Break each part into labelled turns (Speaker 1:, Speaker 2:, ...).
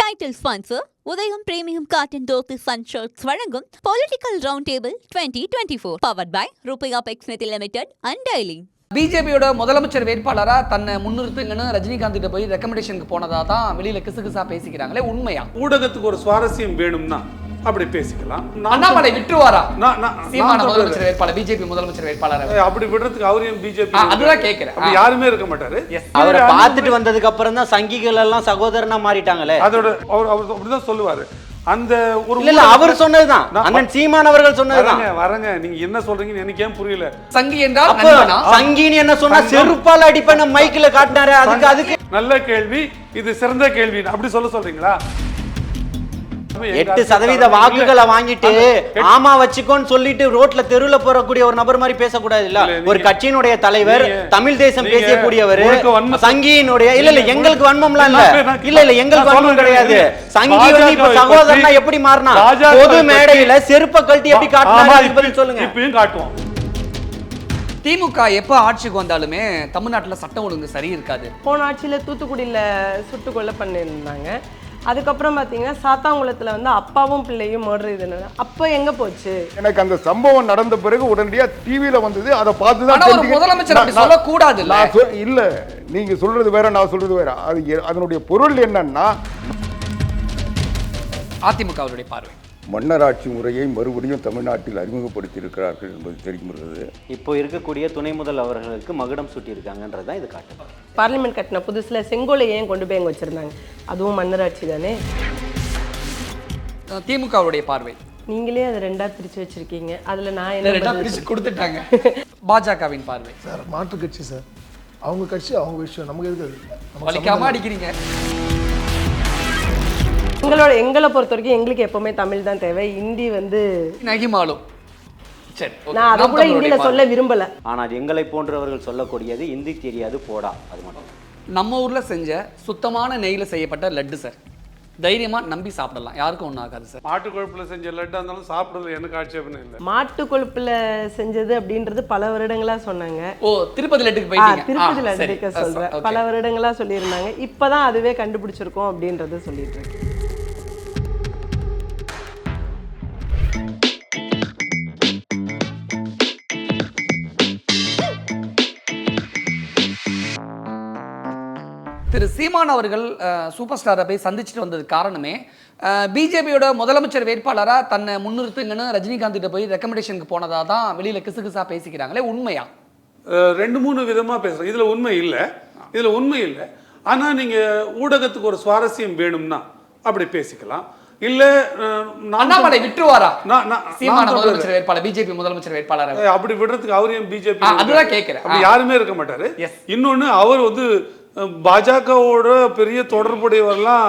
Speaker 1: Title sponsor Udayam Premium Cotton Dhoti Sun Shirts வழங்கும் Political Roundtable 2024 powered by Rupaya Pex Limited and Daily.
Speaker 2: பிஜேபியோட முதலமைச்சர் வேட்பாளரா தன்னை முன்னிறுத்துங்கன்னு ரஜினிகாந்த் கிட்ட போய் ரெக்கமெண்டேஷனுக்கு போனதா தான் வெளியில கிசுகிசா பேசிக்கிறாங்களே, உண்மையா?
Speaker 3: ஊடகத்துக்கு ஒரு சுவாரஸ்யம் வேணும்னா அப்படி பேசிக்கலாம்.
Speaker 2: அண்ணாமலை விட்டுருவாரா சீமான முதலமைச்சர் வேட்பாளர், பிஜேபி முதலமைச்சர் வேட்பாளர்?
Speaker 3: அப்படி விடுறதுக்கு அவரையும் பிஜேபி
Speaker 2: அதுதான் கேட்கிறேன்.
Speaker 3: அப்படி யாருமே இருக்க மாட்டாரு.
Speaker 4: அவரை பார்த்துட்டு வந்ததுக்கு அப்புறம் தான் சங்கிகள் எல்லாம் சகோதரனா மாறிட்டாங்களே.
Speaker 3: அதோட அவர் அப்படிதான் சொல்லுவாரு. அந்த ஒரு
Speaker 4: இல்ல அவர் சொன்னதுதான், அண்ணன் சீமான் அவர்கள் சொன்னதுதான்.
Speaker 3: வரங்க, நீங்க என்ன சொல்றீங்கன்னு எனக்கு ஏன் புரியல.
Speaker 2: சங்கி என்றால்
Speaker 4: சங்கின்னு என்ன சொன்னா செருப்பால அடிப்பேன் மைக்ல காட்டினாரு. அதுக்கு
Speaker 3: நல்ல கேள்வி, இது சிறந்த கேள்வி அப்படி சொல்றீங்களா?
Speaker 4: 8% வாக்குகளை வாங்கிட்டு ஆமா வச்சுக்கோன்னு சொல்லிட்டு ரோட்ல தெருவுல போறக்கூடிய ஒரு நபர் மாதிரி பேசக்கூடாது இல்ல. ஒரு கட்சியினுடைய தலைவர், தமிழ் தேசம் பேசக்கூடியவர், சங்கியினுடைய இல்ல எங்களுக்கு வன்மம்லாம் இல்ல எங்களுக்கு வன்மம் கிடையாது. சங்கி வந்து இப்ப சகோதரனா எப்படி மாறினா, பொது மேடையில செருப்ப கழட்டி எப்படி காட்டினாரு சொல்லுங்க.
Speaker 3: இப்பயும் காட்டுவோம்.
Speaker 2: திமுக எப்ப ஆட்சிக்கு வந்தாலுமே தமிழ்நாட்டுல சட்டம் ஒழுங்கு சரி இருக்காது.
Speaker 5: போன ஆட்சியில தூத்துக்குடியில சுட்டுக்கொலை பண்ணியிருந்தாங்க. அதுக்கப்புறம் பார்த்தீங்கன்னா சாத்தாங்குளத்தில் வந்து அப்பாவும் பிள்ளையும் மர்டர் இது. அப்போ எங்கே போச்சு?
Speaker 6: எனக்கு அந்த சம்பவம் நடந்த பிறகு உடனடியாக டிவியில் வந்தது. அதை பார்த்து தான்
Speaker 2: முதலமைச்சர் அப்படி சொல்லக்கூடாது
Speaker 6: இல்லை. நீங்கள் சொல்றது வேற, நான் சொல்றது வேற. அது அதனுடைய பொருள் என்னன்னா,
Speaker 2: அதிமுகவுடைய பார்வை
Speaker 6: மன்னராட்சி முறையை மறுபடியும் தமிழ்நாட்டில் அறிமுகப்படுத்தி இருக்கிறார்கள் என்பது தெரிகிறது.
Speaker 4: இப்போ இருக்கக்கூடிய துணை முதல் அவர்களுக்கு மகுடம் சூட்டி இருக்காங்கன்றதான் இது காட்டு.
Speaker 5: பார்லிமெண்ட் கட்டின புதுசுல செங்கோலை ஏன் கொண்டு போய் அங்கே வச்சிருந்தாங்க? அதுவும் மன்னராட்சி தானே.
Speaker 2: திமுகவுடைய பார்வை
Speaker 5: நீங்களே அதை ரெண்டா பிரிச்சு வச்சிருக்கீங்க. அதுல நான் என்ன
Speaker 2: பிரிச்சு கொடுத்துட்டாங்க. பாஜகவின் பார்வை
Speaker 7: சார், மாற்று கட்சி சார், அவங்க கட்சி அவங்க விஷயம், நமக்கு எதுக்கு
Speaker 2: வலிக்காம அடிக்கிறீங்க?
Speaker 5: எங்களை பொறுத்த வரைக்கும் எங்களுக்கு எப்பவுமே தமிழ் தான் தேவை. ஹிந்தி வந்து
Speaker 2: நகிமாலும்
Speaker 5: நான் அதை கூட ஹிந்தியில சொல்ல விரும்பல.
Speaker 4: ஆனால் எங்களை போன்றவர்கள் சொல்லக்கூடியது ஹிந்தி தெரியாது போடா, அது மட்டும்.
Speaker 2: நம்ம ஊர்ல செஞ்ச சுத்தமான நெய்ல செய்யப்பட்ட லட்டு சார், தைரியமா நம்பி சாப்பிடலாம், யாருக்கும் ஒன்றும் ஆகாது சார்.
Speaker 3: மாட்டு கொழுப்புல செஞ்ச லட்டு இருந்தாலும் சாப்பிடுறது எனக்கு ஆட்சேபனை இல்லை.
Speaker 5: மாட்டு கொழுப்புல செஞ்சது அப்படின்றது பல வருடங்களா சொன்னாங்க.
Speaker 2: ஓ, திருப்பதி லட்டுக்கு போயிட்டீங்க.
Speaker 5: திருப்பதி லட்டுக்கு சொல்றேன், பல வருடங்களா சொல்லியிருந்தாங்க. இப்பதான் அதுவே கண்டுபிடிச்சிருக்கோம் அப்படின்றத சொல்லிட்டு இருக்கேன்.
Speaker 2: திரு சீமான் அவர்கள் சூப்பர் ஸ்டாரை போய் சந்திச்சுட்டு வந்தது காரணமே பிஜேபியோட முதலமைச்சர் வேட்பாளரா தன்னை முன்னிறுத்துங்கன்னு ரஜினிகாந்த் கிட்ட போய் ரெக்கமெண்டேஷனுக்கு போனதா தான் வெளியில கிசுகிசா பேசிக்கிறாங்களே, உண்மையா?
Speaker 3: 2-3 விதமா பேசுறேன். இதுல உண்மை இல்லை. ஆனா நீங்க ஊடகத்துக்கு ஒரு சுவாரஸ்யம் வேணும்னா அப்படி பேசிக்கலாம். இல்ல
Speaker 2: அண்ணாமலை விட்டுருவாரா சீமான முதலமைச்சர் வேட்பாளர், பிஜேபி முதலமைச்சர் வேட்பாளர்?
Speaker 3: அப்படி விடுறதுக்கு அவரையும் பிஜேபி
Speaker 2: அதுதான் கேட்கிறேன்.
Speaker 3: அப்படி யாருமே இருக்க மாட்டாரு. இன்னொன்னு, அவர் வந்து பாஜகவோட பெரிய தொடர்புடையவரெல்லாம்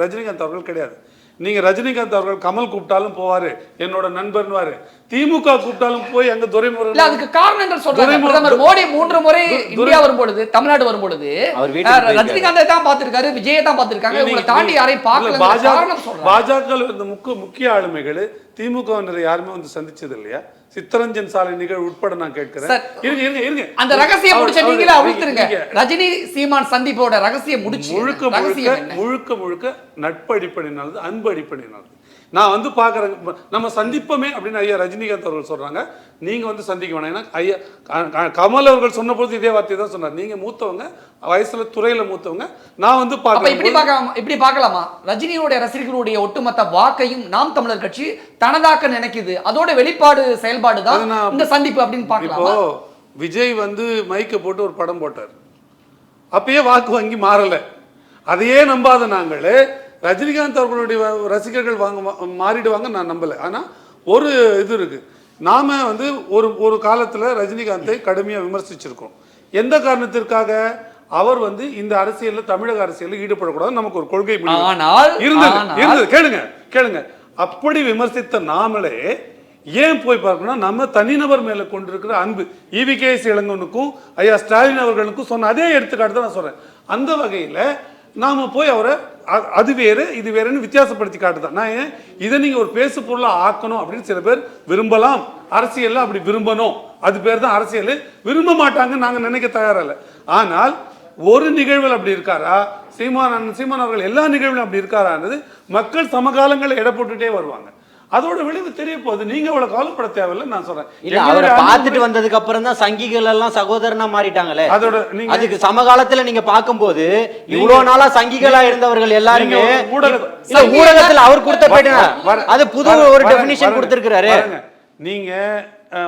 Speaker 3: ரஜினிகாந்த் அவர்கள் கிடையாது. நீங்க ரஜினிகாந்த் அவர்கள் கமல் கூப்பிட்டாலும் போவாரு, என்னோட நண்பர்னுவாரு. திமுக கூப்பிட்டாலும் போய் அங்க துரைமுறை.
Speaker 2: அதுக்கு காரணங்கள் சொல்றாங்க. பிரதமர் மோடி 3 முறை இந்தியா வரும்பொழுது, தமிழ்நாடு வரும்பொழுது ரஜினிகாந்தை தான் பார்த்திருக்காரு, விஜயை தான் பார்த்திருக்காங்க. இவங்களை தாண்டி யாரையும் பார்க்கல.
Speaker 3: பாஜக இருந்த முக்கிய ஆளுமைகள் திமுகவினரை யாருமே வந்து சந்திச்சது இல்லையா? சித்தரஞ்சன் சாலை நிகழ்வு உட்பட நான் கேட்கிறேன்.
Speaker 2: அந்த ரகசியம் முடிச்ச நீங்களே அவிழ்த்துருங்க. ரஜினி சீமான் சந்திப்போட ரகசியம் முடிச்சு
Speaker 3: முழுக்க நட்பு அடிப்படையினாலது, அன்பு அடிப்படையினாலது. நான் வந்து பாக்குறேன், நம்ம சந்திப்போமே அப்படின்னு ஐயா ரஜினிகாந்த் அவர்கள் சொல்றாங்க. நீங்க வந்து சந்திக்க வேணாம். ஏன்னா ஐயா கமல் அவர்கள் சொன்ன போது இதே வார்த்தை தான் சொன்னார். நீங்க மூத்தவங்க, வயசுல துறையில மூத்தவங்க. நான் வந்து
Speaker 2: இப்படி பார்க்கலாமா? ரஜினியோட ரசிகர்களுடைய ஒட்டுமொத்த வாக்கையும் நாம் தமிழர் கட்சி தனதாக்க நினைக்குது. அதோட வெளிப்பாடு செயல்பாடு தான் இந்த சந்திப்பு அப்படின்னு பார்க்கலாம்.
Speaker 3: இப்போ விஜய் வந்து மைக்க போட்டு ஒரு படம் போட்டார், அப்பயே வாக்கு வங்கி மாறல. அதையே நம்பாத நாங்கள் ரஜினிகாந்த் அவர்களுடைய ரசிகர்கள் மாறிடுவாங்க நான் நம்பல. ஆனா ஒரு இது இருக்கு, நாம வந்து ஒரு காலத்துல ரஜினிகாந்தை கடுமையா விமர்சிச்சிருக்கோம். எந்த காரணத்திற்காக? அவர் வந்து இந்த அரசியல்ல, தமிழக அரசியலில் ஈடுபடக்கூடாது நமக்கு ஒரு கொள்கை இருந்தது. கேளுங்க. அப்படி விமர்சித்த நாமளே ஏன் போய் பார்க்கணும்? நம்ம தனிநபர் மேல கொண்டிருக்கிற அன்பு, EVKS இளங்கோனுக்கும் ஐயா ஸ்டாலின் அவர்களுக்கும் சொன்ன அதே எடுத்துக்காட்டு தான் நான் சொல்றேன். அந்த வகையில நாம போய் அவரை அது வேறு இது வேறுன்னு வித்தியாசப்படுத்தி காட்டுதான். நான் ஏன் இதை நீங்க ஒரு பேசு பொருளா ஆக்கணும் அப்படின்னு சில பேர் விரும்பலாம். அரசியல் அப்படி விரும்பணும், அது பேர் தான் அரசியல். விரும்ப மாட்டாங்க, நாங்க நினைக்க தயாரில்லை. ஆனால் ஒரு நிகழ்வில் அப்படி இருக்காரா, சீமான் அவர்கள் எல்லா நிகழ்விலும் அப்படி இருக்காரான்றது மக்கள் சமகாலங்களில் எடை போட்டுட்டே வருவாங்க. அதோட விளைவு தெரிய போகுது. நீங்க அவ்வளவு கவலைப்பட தேவையில்லை நான் சொல்றேன்.
Speaker 4: இல்ல, அவரை பார்த்துட்டு வந்ததுக்கு அப்புறம் தான் சங்கிகள் எல்லாம் சகோதரனா மாறிட்டாங்களே.
Speaker 3: அதோட நீங்க
Speaker 4: அதுக்கு சமகாலத்துல நீங்க பார்க்கும்போது இவ்வளவு நாளா சங்கிகளா இருந்தவர்கள் எல்லாருமே ஊடகத்துல அவர் கொடுத்த பேட்டி அது புது ஒரு டெபினிஷன் கொடுத்திருக்கிறாரு.
Speaker 3: நீங்க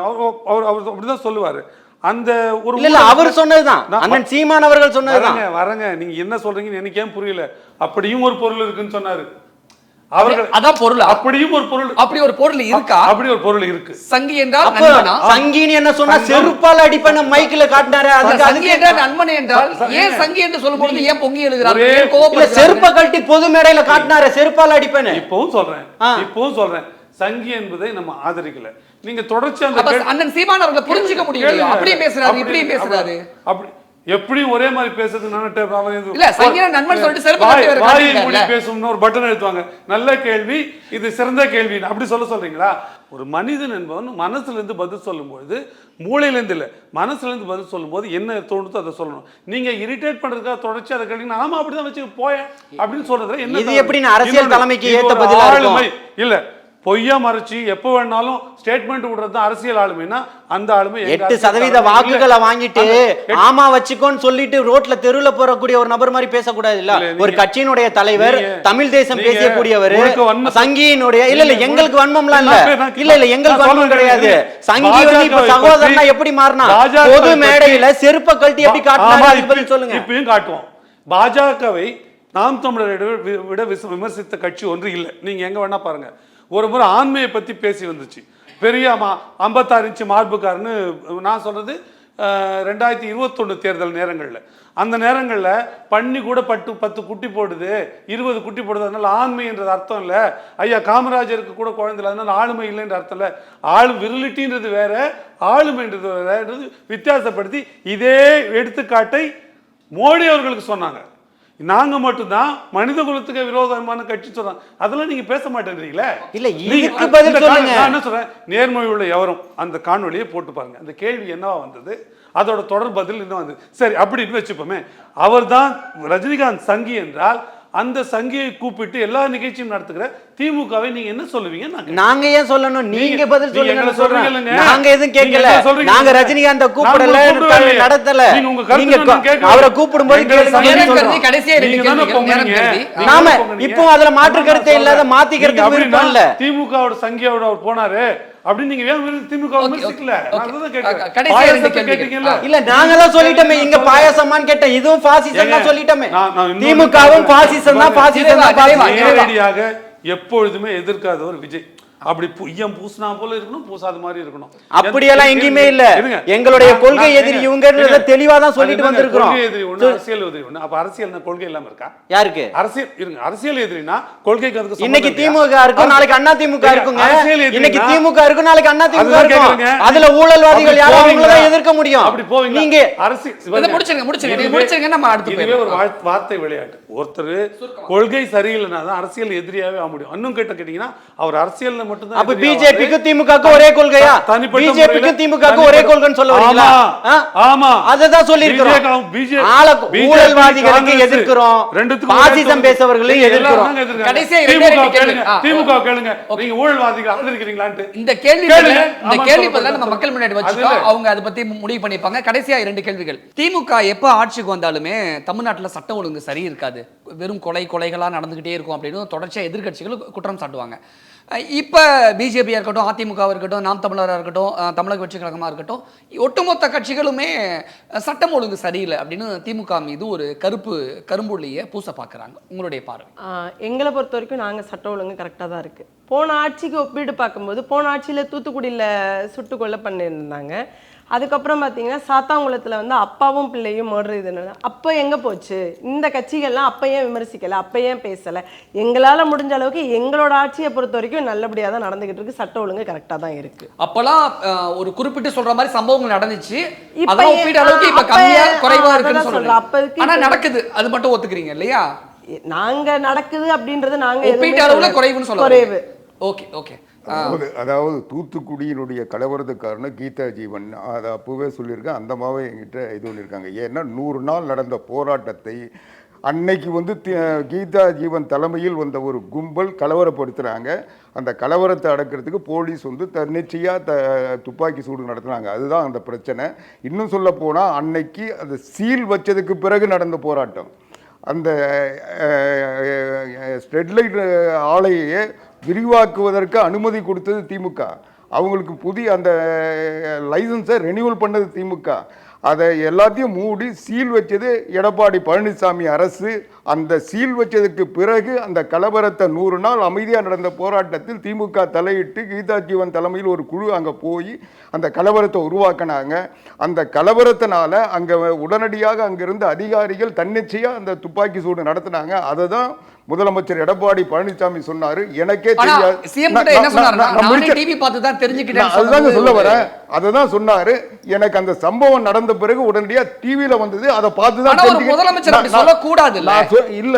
Speaker 3: அவர் அப்படிதான் சொல்லுவாரு. அந்த ஒரு
Speaker 4: இல்ல அவர் சொன்னதுதான், அண்ணன் சீமான் அவர்கள் சொன்னதுதான்.
Speaker 3: வரங்க நீங்க என்ன சொல்றீங்கன்னு எனக்கு ஏன் புரியல. அப்படியும் ஒரு பொருள் இருக்குன்னு சொன்னாரு அவர்கள்.
Speaker 2: அதான் பொருள்.
Speaker 3: அப்படியும் ஒரு பொருள்,
Speaker 2: அப்படி ஒரு பொருள் இருக்கா?
Speaker 3: அப்படி ஒரு பொருள் இருக்கு.
Speaker 2: சங்கி என்றால் நண்பனா?
Speaker 4: சங்கின்னு என்ன சொன்னா செருப்பால அடிப்பேன் மைக்ல காட்டினாரு.
Speaker 2: சங்கி என்றால் நண்பன் என்றால் ஏன் சங்கி என்று சொல்லும்போது ஏன் பொங்கி எழுகிறார்?
Speaker 4: செருப்ப கழட்டி பொது மேடையில காட்டினாரு செருப்பால அடிப்பேன்.
Speaker 3: இப்பவும் சொல்றேன் சங்கி என்பதை நம்ம ஆதரிக்கல. நீங்க தொடர்ச்சி அந்த
Speaker 2: அண்ணன் சீமான் அவர்களை புரிஞ்சுக்க முடியல. அப்படியே பேசுறாரு, இப்படியே பேசுறாரு.
Speaker 3: அப்படி எப்படியும் ஒரே மாதிரி பேசுறது
Speaker 2: இல்ல சங்கினா நண்பன் சொல்லிட்டு செருப்பு கட்டி
Speaker 3: வாயை மூடி பேசும்னு ஒரு பட்டன் எழுத்துவாங்க. நல்ல கேள்வி, இது சிறந்த கேள்வி அப்படி சொல்றீங்களா? ஒரு மனிதன் என்பவன் மனசுல இருந்து பதில் சொல்லும்போது, மூளையில இருந்து இல்ல மனசுல இருந்து பதில் சொல்லும்போது என்ன தோணுதோ அதை சொல்லணும். நீங்க இரிட்டேட் பண்றதுக்காக தொடர்ச்சி அதை கேட்டீங்கன்னா ஆமா அப்படிதான் வச்சு போய அப்படின்னு சொல்றது என்ன?
Speaker 4: இது எப்படி அரசியல் தலைமைக்கு ஏத்த பதிலா இருக்கும்?
Speaker 3: இல்ல பொய்யா மறைச்சு எப்ப வேணாலும் ஸ்டேட்மெண்ட் விடுறது அரசியல் ஆளுமைனா அந்த ஆளுமை
Speaker 4: 8% வாக்குகளை வாங்கிட்டு ஆமா வச்சுக்கோன்னு சொல்லிட்டு ரோட்ல தெருவுல போறக்கூடிய ஒரு நபர் மாதிரி பேசக்கூடாது இல்ல. ஒரு கட்சியினுடைய தலைவர், தமிழ் தேசம் பேசக்கூடியவர், சங்கியினுடைய இல்ல எங்களுக்கு வன்மம்லாம் இல்ல எங்களுக்கு வன்மம் கிடையாது. சங்கி வந்து இப்ப சகோதரனா எப்படி மாறினா? பொது மேடையில செருப்ப கழட்டி எப்படி காட்டினாரு சொல்லுங்க.
Speaker 3: இப்பயும் காட்டுவோம். பாஜகவை நாம் தமிழரை விட விமர்சித்த கட்சி ஒன்று இல்லை. நீங்க எங்க வேணா பாருங்க. ஒரு முறை ஆண்மையை பத்தி பேசி வந்துச்சு. பெரிய 56 இன்ச்சு மார்புக்காரன்னு நான் சொல்றது 2021 தேர்தல் நேரங்கள்ல. அந்த நேரங்கள்ல பண்ணி கூட 10 குட்டி போடுது, 20 குட்டி போடுது, அதனால ஆண்மை என்றது அர்த்தம் இல்ல. ஐயா காமராஜருக்கு கூட குழந்தை இல்லை, அதனால ஆளுமை இல்லைன்ற அர்த்தம் இல்ல. விரிலிட்டின்றது வேற, ஆளுமைன்றது வேறன்றது வித்தியாசப்படுத்தி இதே எடுத்துக்காட்டை மோடி அவர்களுக்கு சொன்னாங்க. நாங்க மட்டும்தான் மனித குலத்துக்கு விரோதமான கட்சி சொல்றாங்க. அதெல்லாம் நீங்க பேச மாட்டேன்றீங்களே.
Speaker 4: இல்ல இதுக்கு பதில் சொல்லுங்க.
Speaker 3: நான் என்ன சொல்றேன், நேர்மை உள்ள எவரும் அந்த காணொலியை போட்டு பாருங்க. அந்த கேள்வி என்னவா வந்தது, அதோட தொடர் பதில் என்ன வந்தது. சரி அப்படின்னு வச்சுப்போமே, அவர்தான் ரஜினிகாந்த் சங்கி என்றால் அந்த சங்கியை கூப்பிட்டு எல்லா நிகழ்ச்சியும் நடத்துகிற திமுகவை நீங்க என்ன சொல்லுவீங்க?
Speaker 4: நாங்க ஏன் சொல்லணும்? நீங்க பதில் சொல்லுங்க. சொல்றீங்க நாங்க எதுவும் கேட்கல. நாங்க ரஜினிகாந்த கூப்பிடல, நடத்தல. நீங்க அவரை கூப்பிடும்போது நாம இப்போ அதுல மாற்று கருத்தே இல்லாத மாத்திக்கிறதுக்கு விருப்பம் இல்ல.
Speaker 3: திமுகவோட சங்கியோட அவர் போனாரு அப்படின்னு நீங்க ஏன் திமுக விமர்சிக்கல?
Speaker 4: இல்ல நாங்க தான் சொல்லிட்டோமே, இங்க பாயாசமான்னு கேட்டேன். இதுவும் பாசிசம் தான் சொல்லிட்டோமே. திமுகவும் பாசிசம் தான், பாசிசம் தான்.
Speaker 3: நேரடியாக எப்பொழுதுமே எதிர்க்காதவர் விஜய். அப்படி புய்யம் பூசினா போல இருக்கணும், பூசாத மாதிரி இருக்கணும்.
Speaker 4: அப்படியெல்லாம் எங்கேயுமே இல்ல. எங்களுடைய கொள்கை எதிரி இவங்க தெளிவா தான் சொல்லிட்டு வந்திருக்கிறோம்.
Speaker 3: கொள்கை எதிரி ஒண்ணு, அரசியல் எதிரி ஒண்ணு. அப்ப அரசியல் கொள்கை இல்லாம இருக்கா?
Speaker 4: யாருக்கு
Speaker 3: அரசியல் இருங்க. அரசியல் எதிரினா கொள்கைக்கு அதுக்கு
Speaker 4: இன்னைக்கு திமுக இருக்கும், நாளைக்கு அண்ணா திமுக இருக்குங்க. இன்னைக்கு திமுக இருக்கும், நாளைக்கு அண்ணா திமுக இருக்கும். அதுல ஊழல்வாதிகள் யாரும் அவங்கள தான் எதிர்க்க முடியும்.
Speaker 3: அப்படி போவீங்க.
Speaker 4: நீங்க
Speaker 2: அரசியல் முடிச்சிருங்க. நம்ம அடுத்து
Speaker 3: இதுவே ஒரு வார்த்தை விளையாட்டு. ஒருத்தர் கொள்கை சரியில்லைனா தான் அரசியல் எதிரியாவே ஆக முடியும். இன்னும் கேட்டீங்கன்னா அவர் அரசியல் மட்டும்
Speaker 4: அப்ப பிஜேபிக்கு திமுகக்கு ஒரே கொள்கையா? பிஜேபிக்கு திமுகக்கு ஒரே கொள்கைன்னு சொல்ல வரீங்களா?
Speaker 3: ஆமா,
Speaker 4: அததான் சொல்லி இருக்கிறோம். ஊழல்வாதிகளுக்கு எதிர்க்கிறோம், பாசிசம் பேசவர்களையும் எதிர்க்கிறோம்.
Speaker 3: திமுக கேளுங்க, நீங்க ஊழல்வாதிகளை ஆதரிக்கிறீங்களான்னு
Speaker 2: இந்த கேள்வி பதிலா நம்ம மக்கள் முன்னாடி வச்சுட்டோம். அவங்க அதை பத்தி முடிவு பண்ணிப்பாங்க. கடைசியா 2 கேள்விகள். திமுக எப்ப ஆட்சிக்கு வந்தாலுமே தமிழ்நாட்டுல சட்டம் ஒழுங்கு சரி இருக்காது, வெறும் கொலைகளா நடந்துகிட்டே இருக்கும் அப்படின்னு தொடர்ச்சியா எதிர்கட்சிகள் குற்றம் சாட்டுவாங்க. இப்போ பிஜேபியாக இருக்கட்டும், அதிமுகவாக இருக்கட்டும், நாம் தமிழராக இருக்கட்டும், தமிழக வெற்றி கழகமாக இருக்கட்டும், ஒட்டுமொத்த கட்சிகளுமே சட்டம் ஒழுங்கு சரியில்லை அப்படின்னு திமுக மீது ஒரு கரும்புள்ளியை பூச பார்க்குறாங்க. உங்களுடைய பார்வை?
Speaker 5: எங்களை பொறுத்த வரைக்கும் நாங்கள் சட்ட ஒழுங்கு கரெக்டாக தான் இருக்குது. போன ஆட்சிக்கு ஒப்பிட்டு பார்க்கும்போது போன ஆட்சியில் தூத்துக்குடியில் சுட்டு கொலை பண்ணியிருந்தாங்க. அதுக்கப்புறம் பார்த்தீங்கன்னா சாத்தாங்குளத்தில் வந்து அப்பாவும் பிள்ளையும் மர்டர் இதுன்னு அப்போ எங்கே போச்சு? இந்த கட்சிகள்லாம் அப்போ ஏன் விமர்சிக்கலை, அப்போ ஏன் பேசலை? எங்களால் முடிஞ்ச அளவுக்கு எங்களோட ஆட்சியை பொறுத்த வரைக்கும் நல்லபடியாக தான் நடந்துகிட்டு இருக்கு. சட்ட ஒழுங்கு கரெக்டாக தான் இருக்கு.
Speaker 2: அப்போலாம் ஒரு குறிப்பிட்டு சொல்ற மாதிரி சம்பவங்கள் நடந்துச்சு, அதெல்லாம் ஒப்பிட்ட அளவுக்கு இப்போ கம்மியாக குறைவாக இருக்குன்னு சொல்றேன். அப்போதைக்கு ஆனால் நடக்குது, அது மட்டும் ஒத்துக்கிறீங்க இல்லையா?
Speaker 5: நாங்கள் நடக்குது அப்படின்றது நாங்கள்
Speaker 2: ஒப்பிட்ட அளவுல குறைவுன்னு சொல்ல குறைவு. ஓகே ஓகே,
Speaker 6: அதாவது தூத்துக்குடியினுடைய கலவரத்துக்கு காரணம் கீதா ஜீவன். அதை அப்போவே சொல்லியிருக்கேன். அந்த மாவை என்கிட்ட இது பண்ணியிருக்காங்க. ஏன்னா 100 நாள் நடந்த போராட்டத்தை அன்னைக்கு வந்து கீதா ஜீவன் தலைமையில் வந்த ஒரு கும்பல் கலவரப்படுத்துகிறாங்க. அந்த கலவரத்தை அடக்கிறதுக்கு போலீஸ் வந்து தன்னிச்சையாக துப்பாக்கி சூடு நடத்துனாங்க. அதுதான் அந்த பிரச்சனை. இன்னும் சொல்ல போனால் அன்னைக்கு அந்த சீல் வச்சதுக்கு பிறகு நடந்த போராட்டம். அந்த ஸ்டெர்லைட் ஆலையை விரிவாக்குவதற்கு அனுமதி கொடுத்தது திமுக. அவங்களுக்கு புதிய அந்த லைசன்ஸை ரெனியூவல் பண்ணது திமுக. அதை எல்லாத்தையும் மூடி சீல் வச்சது எடப்பாடி பழனிசாமி அரசு. அந்த சீல் வச்சதுக்கு பிறகு அந்த கலவரத்தை 100 நாள் அமைதியாக நடந்த போராட்டத்தில் திமுக தலையிட்டு கீதா ஜீவன் தலைமையில் ஒரு குழு அங்கே போய் அந்த கலவரத்தை உருவாக்கினாங்க. அந்த கலவரத்தினால அங்கே உடனடியாக அங்கிருந்த அதிகாரிகள் தன்னிச்சையாக அந்த துப்பாக்கி சூடு நடத்தினாங்க. அதை தான் முதலமைச்சர் எடப்பாடி பழனிசாமி சொன்னாரு. எனக்கே தெரியாது, அதுதான் சொல்ல வரேன். அதுதான் சொன்னாரு. எனக்கு அந்த சம்பவம் நடந்த பிறகு உடனடியா டிவியில வந்தது. அதை பார்த்துதான்
Speaker 2: முதலமைச்சர் சொல்லக்கூடாது
Speaker 6: இல்ல.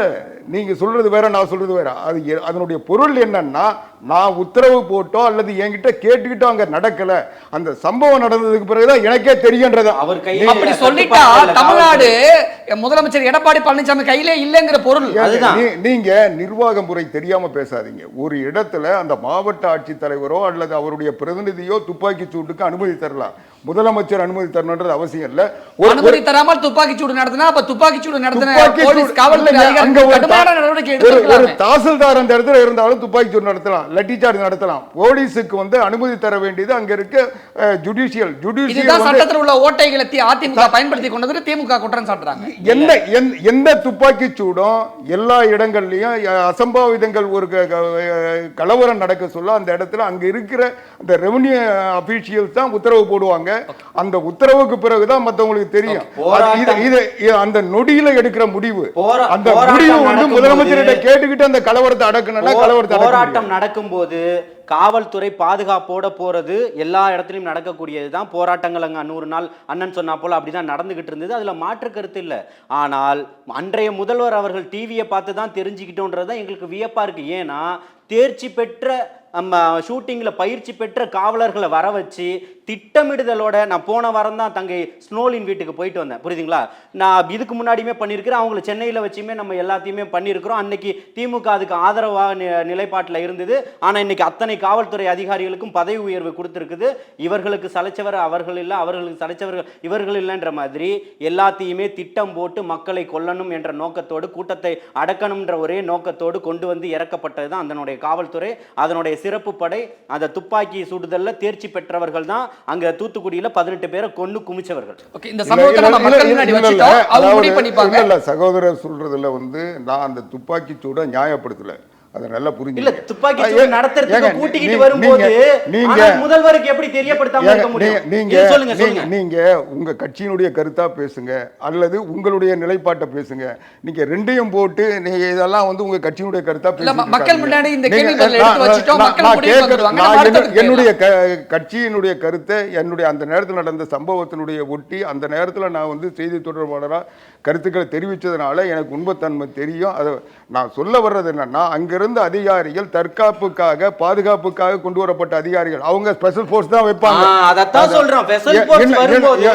Speaker 6: நீங்க சொல்றது வேற, நான் சொல்றது வேற. அது அதனுடைய பொருள் என்னன்னா, நான் உத்தரவு போட்டோ அல்லது என்கிட்ட கேட்டுக்கிட்டோ அங்க நடக்கல. அந்த சம்பவம் நடந்ததுக்கு பிறகுதான் எனக்கே தெரியுன்றது.
Speaker 4: அவர்
Speaker 2: அப்படி சொல்லிட்டா தமிழ்நாடு முதலமைச்சர் எடப்பாடி பழனிசாமி கையிலே இல்லைங்கிற பொருள்.
Speaker 6: நீங்க நிர்வாக முறை தெரியாம பேசாதீங்க. ஒரு இடத்துல அந்த மாவட்ட ஆட்சித்தலைவரோ அல்லது அவருடைய பிரதிநிதியோ துப்பாக்கி சூட்டுக்கு அனுமதி தரலாம். முதலமைச்சர் அனுமதி தரணும்ன்றது அவசியம் இல்ல.
Speaker 2: அனுமதி தராமல் துப்பாக்கி சூடு நடத்தினா அப்ப துப்பாக்கி சூடு நடத்தின போலீஸ் காவல்துறை
Speaker 6: ஒரு தாசில்தார் அந்த இடத்துல இருந்தாலும் துப்பாக்கி சூடு நடத்தலாம், லட்டி சார்ஜ் நடத்தலாம். போலீஸுக்கு வந்து அனுமதி தர வேண்டியது அங்க இருக்க ஜுடிஷியல்.
Speaker 2: சட்டத்தில் உள்ள ஓட்டைகளை அதிமுக பயன்படுத்தி கொண்டது திமுக குற்றம் சாட்டுறாங்க.
Speaker 6: எந்த துப்பாக்கி சூடும் எல்லா இடங்கள்லயும் அசம்பாவிதங்கள் ஒரு கலவரம் நடக்க சொல்ல அந்த இடத்துல அங்க இருக்கிற அந்த ரெவன்யூ அபிஷியல்ஸ் தான் உத்தரவு போடுவாங்க. அந்த உத்தரவுக்கு பிறகுதான் மற்றவங்களுக்கு தெரியும். அந்த நொடியில எடுக்கிற முடிவு, அந்த முடிவு வந்து முதலமைச்சர்கிட்ட கேட்டுக்கிட்டு அந்த கலவரத்தை அடக்கணும்னா கலவரத்தை
Speaker 4: போராட்டம் நடக்கும்போது காவல்துறை பாதுகாப்போட போறது எல்லா இடத்துலையும் நடக்கக்கூடியது தான். போராட்டங்கள் அங்கே 100 நாள் அண்ணன் சொன்னா போல அப்படிதான் நடந்துகிட்டு இருந்தது. அதுல மாற்று கருத்து இல்லை. ஆனால் அன்றைய முதல்வர் அவர்கள் டிவியை பார்த்து தான் தெரிஞ்சுக்கிட்டோன்றதுதான் எங்களுக்கு வியப்பா இருக்கு. ஏன்னா தேர்ச்சி பெற்ற நம்ம ஷூட்டிங்கில் பயிற்சி பெற்ற காவலர்களை வர வச்சு திட்டமிடுதலோட, நான் போன வாரம் தான் தங்கை ஸ்னோலின் வீட்டுக்கு போயிட்டு வந்தேன், புரியுதுங்களா? நான் இதுக்கு முன்னாடியுமே பண்ணியிருக்கிறேன். அவங்கள சென்னையில் வச்சுமே நம்ம எல்லாத்தையுமே பண்ணியிருக்கிறோம். அன்னைக்கு திமுக அதுக்கு ஆதரவாக நிலைப்பாட்டில் இருந்தது. ஆனால் இன்னைக்கு அத்தனை காவல்துறை அதிகாரிகளுக்கும் பதவி உயர்வு கொடுத்துருக்குது. இவர்களுக்கு சலைச்சவர் அவர்கள் இல்லை, அவர்களுக்கு சலைச்சவர்கள் இவர்கள் இல்லைன்ற மாதிரி எல்லாத்தையுமே திட்டம் போட்டு மக்களை கொல்லணும் என்ற நோக்கத்தோடு, கூட்டத்தை அடக்கணும்ன்ற ஒரே நோக்கத்தோடு கொண்டு வந்து இறக்கப்பட்டது தான் அதனுடைய காவல்துறை. அதனுடைய சிறப்பு படை அந்த துப்பாக்கி சுடுதல்ல தேர்ச்சி பெற்றவர்கள் தான் அங்க தூத்துக்குடியில 18 பேரை கொன்னு குமிச்சவர்கள்.
Speaker 6: சகோதரர் சொல்றதுல வந்து நான் அந்த துப்பாக்கி சூட நியாயப்படுத்தல. அது நல்லா புரிஞ்சு.
Speaker 4: இல்ல, துப்பாக்கி சூடு நடத்துறதுக்கு கூட்டிக்கிட்டு வரும்போது நீங்க முதல்வருக்கு எப்படி தெரியப்படுத்தாம இருக்க முடியும்?
Speaker 6: நீங்க உங்க கட்சியினுடைய கருத்தா பேசுங்க அல்லது உங்களுடைய நிலைப்பாட்டை பேசுங்க. நீங்க ரெண்டையும் போட்டு நீங்க இதெல்லாம் வந்து உங்க கட்சியினுடைய கருத்தா பேசுங்க. மக்கள் முன்னாடி இந்த கேள்வி பதில் எடுத்து வச்சிட்டோம், மக்கள் முடிவு பண்ணுவாங்க. என்னுடைய கட்சியினுடைய கருத்தை என்னுடைய அந்த நேரத்தில் நடந்த சம்பவத்தினுடைய ஒட்டி அந்த நேரத்தில் நான் வந்து செய்தி தொடர்பாளரா கருத்துக்களை தெரிவித்ததுனால எனக்கு உண்மைத்தன்மை தெரியும். அதை நான் சொல்ல வர்றது என்னன்னா, அங்கிருந்த அதிகாரிகள் தற்காப்புக்காக பாதுகாப்புக்காக கொண்டு வரப்பட்ட அதிகாரிகள். அவங்க ஸ்பெஷல் ஃபோர்ஸ் தான் வைப்பாங்க.
Speaker 4: அதத்தான் சொல்றோம். ஸ்பெஷல் ஃபோர்ஸ் வரும்போது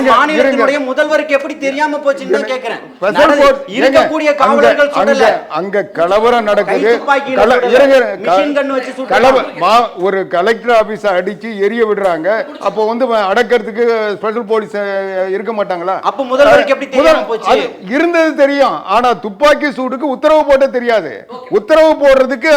Speaker 4: மாநிலத்தினுடைய முதல்வருக்கு எப்படி தெரியாம போச்சுன்னு கேக்குறேன்.
Speaker 6: ஸ்பெஷல் ஃபோர்ஸ் இருக்கக்கூடிய காவலர்கள் சொல்லல. அங்க கலவரம் நடக்குது. ஒரு கலெக்டர் ஆபீஸ் அடிச்சு எரிய விடுறாங்க. அப்போ வந்து அடக்கிறதுக்கு ஸ்பெஷல் போலீஸ் இருக்க மாட்டாங்களா?
Speaker 4: அப்ப முதல்வருக்கு எப்படி தெரியாம போச்சு?
Speaker 6: இருந்தது தெரியும். ஆனா துப்பாக்கி சூடுக்கு உத்தரவு போட தெரியாது. உத்தரவு போடுறதுக்கு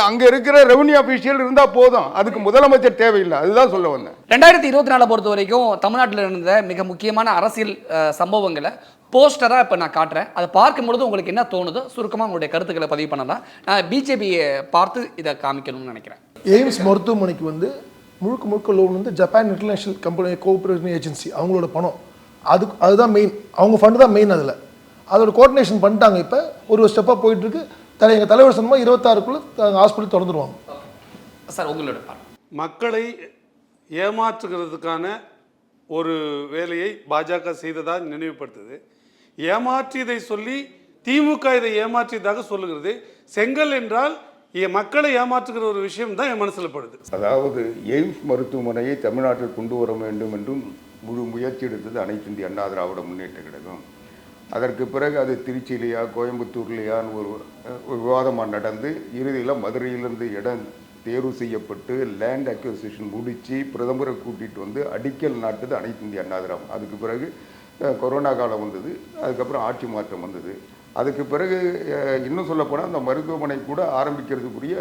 Speaker 6: அங்க இருக்கிற ரெவன்யூ அபிஷியல் இருந்தா போதும். அதுக்கு முதலமைச்சர் தேவையில்லை. அதுதான் சொல்ல வந்தேன்.
Speaker 2: 2024 பொறுத்த வரைக்கும் தமிழ்நாட்டில் இருந்த மிக முக்கியமான அரசியல் சம்பவங்களை போஸ்டரா இப்ப நான் காட்டுறேன். அதை பார்க்கும்பொழுது உங்களுக்கு என்ன தோணுதோ சுருக்கமா உங்களுடைய கருத்துக்களை பதிவு பண்ணலாம். நான் பிஜேபியை பார்த்து இதை காமிக்கணும்னு நினைக்கிறேன்.
Speaker 7: எய்ம்ஸ் மருத்துவமனைக்கு வந்து முழுக்க லோன் வந்து Japan international company cooperative agency அவங்களோட பணம். அதுதான் மெயின். அவங்க ஃபண்டு தான் மெயின். அதோட கோஆர்டினேஷன் பண்ணிட்டாங்க. இப்போ ஒரு ஸ்டெப்பாக போயிட்டு இருக்கு. எங்கள் தலைவர் சொன்னோமா 26க்குள்ள ஹாஸ்பிட்டல் திறந்துருவாங்க.
Speaker 2: சார் உங்களோட
Speaker 3: மக்களை ஏமாற்றுகிறதுக்கான ஒரு வேலையை பாஜக செய்ததாக நினைவுபடுத்துது. ஏமாற்றியதை சொல்லி திமுக இதை ஏமாற்றியதாக சொல்லுகிறது. செங்கல் என்றால் மக்களை ஏமாற்றுகிற ஒரு விஷயம் தான் என் மனசில் படுது.
Speaker 6: அதாவது எய்ம்ஸ் மருத்துவமனையை தமிழ்நாட்டில் கொண்டு வர வேண்டும் என்றும் முழு முயற்சி எடுத்தது அனைத்து இந்திய அண்ணா திராவிட முன்னேற்ற கழகம். அதற்கு பிறகு அது திருச்சியிலையா கோயம்புத்தூர்லையான்னு ஒரு விவாதமாக நடந்து இறுதியில் மதுரையிலிருந்து இடம் தேர்வு செய்யப்பட்டு லேண்ட் அக்விசிஷன் முடித்து பிரதமரை கூட்டிகிட்டு வந்து அடிக்கல் நாட்டுது அனைத்து இந்திய அண்ணா திராவிடம். அதுக்கு பிறகு கொரோனா காலம் வந்தது, அதுக்கப்புறம் ஆட்சி மாற்றம் வந்தது. அதுக்கு பிறகு இன்னும் சொல்லப்போனால் அந்த மருத்துவமனை கூட ஆரம்பிக்கிறதுக்குரிய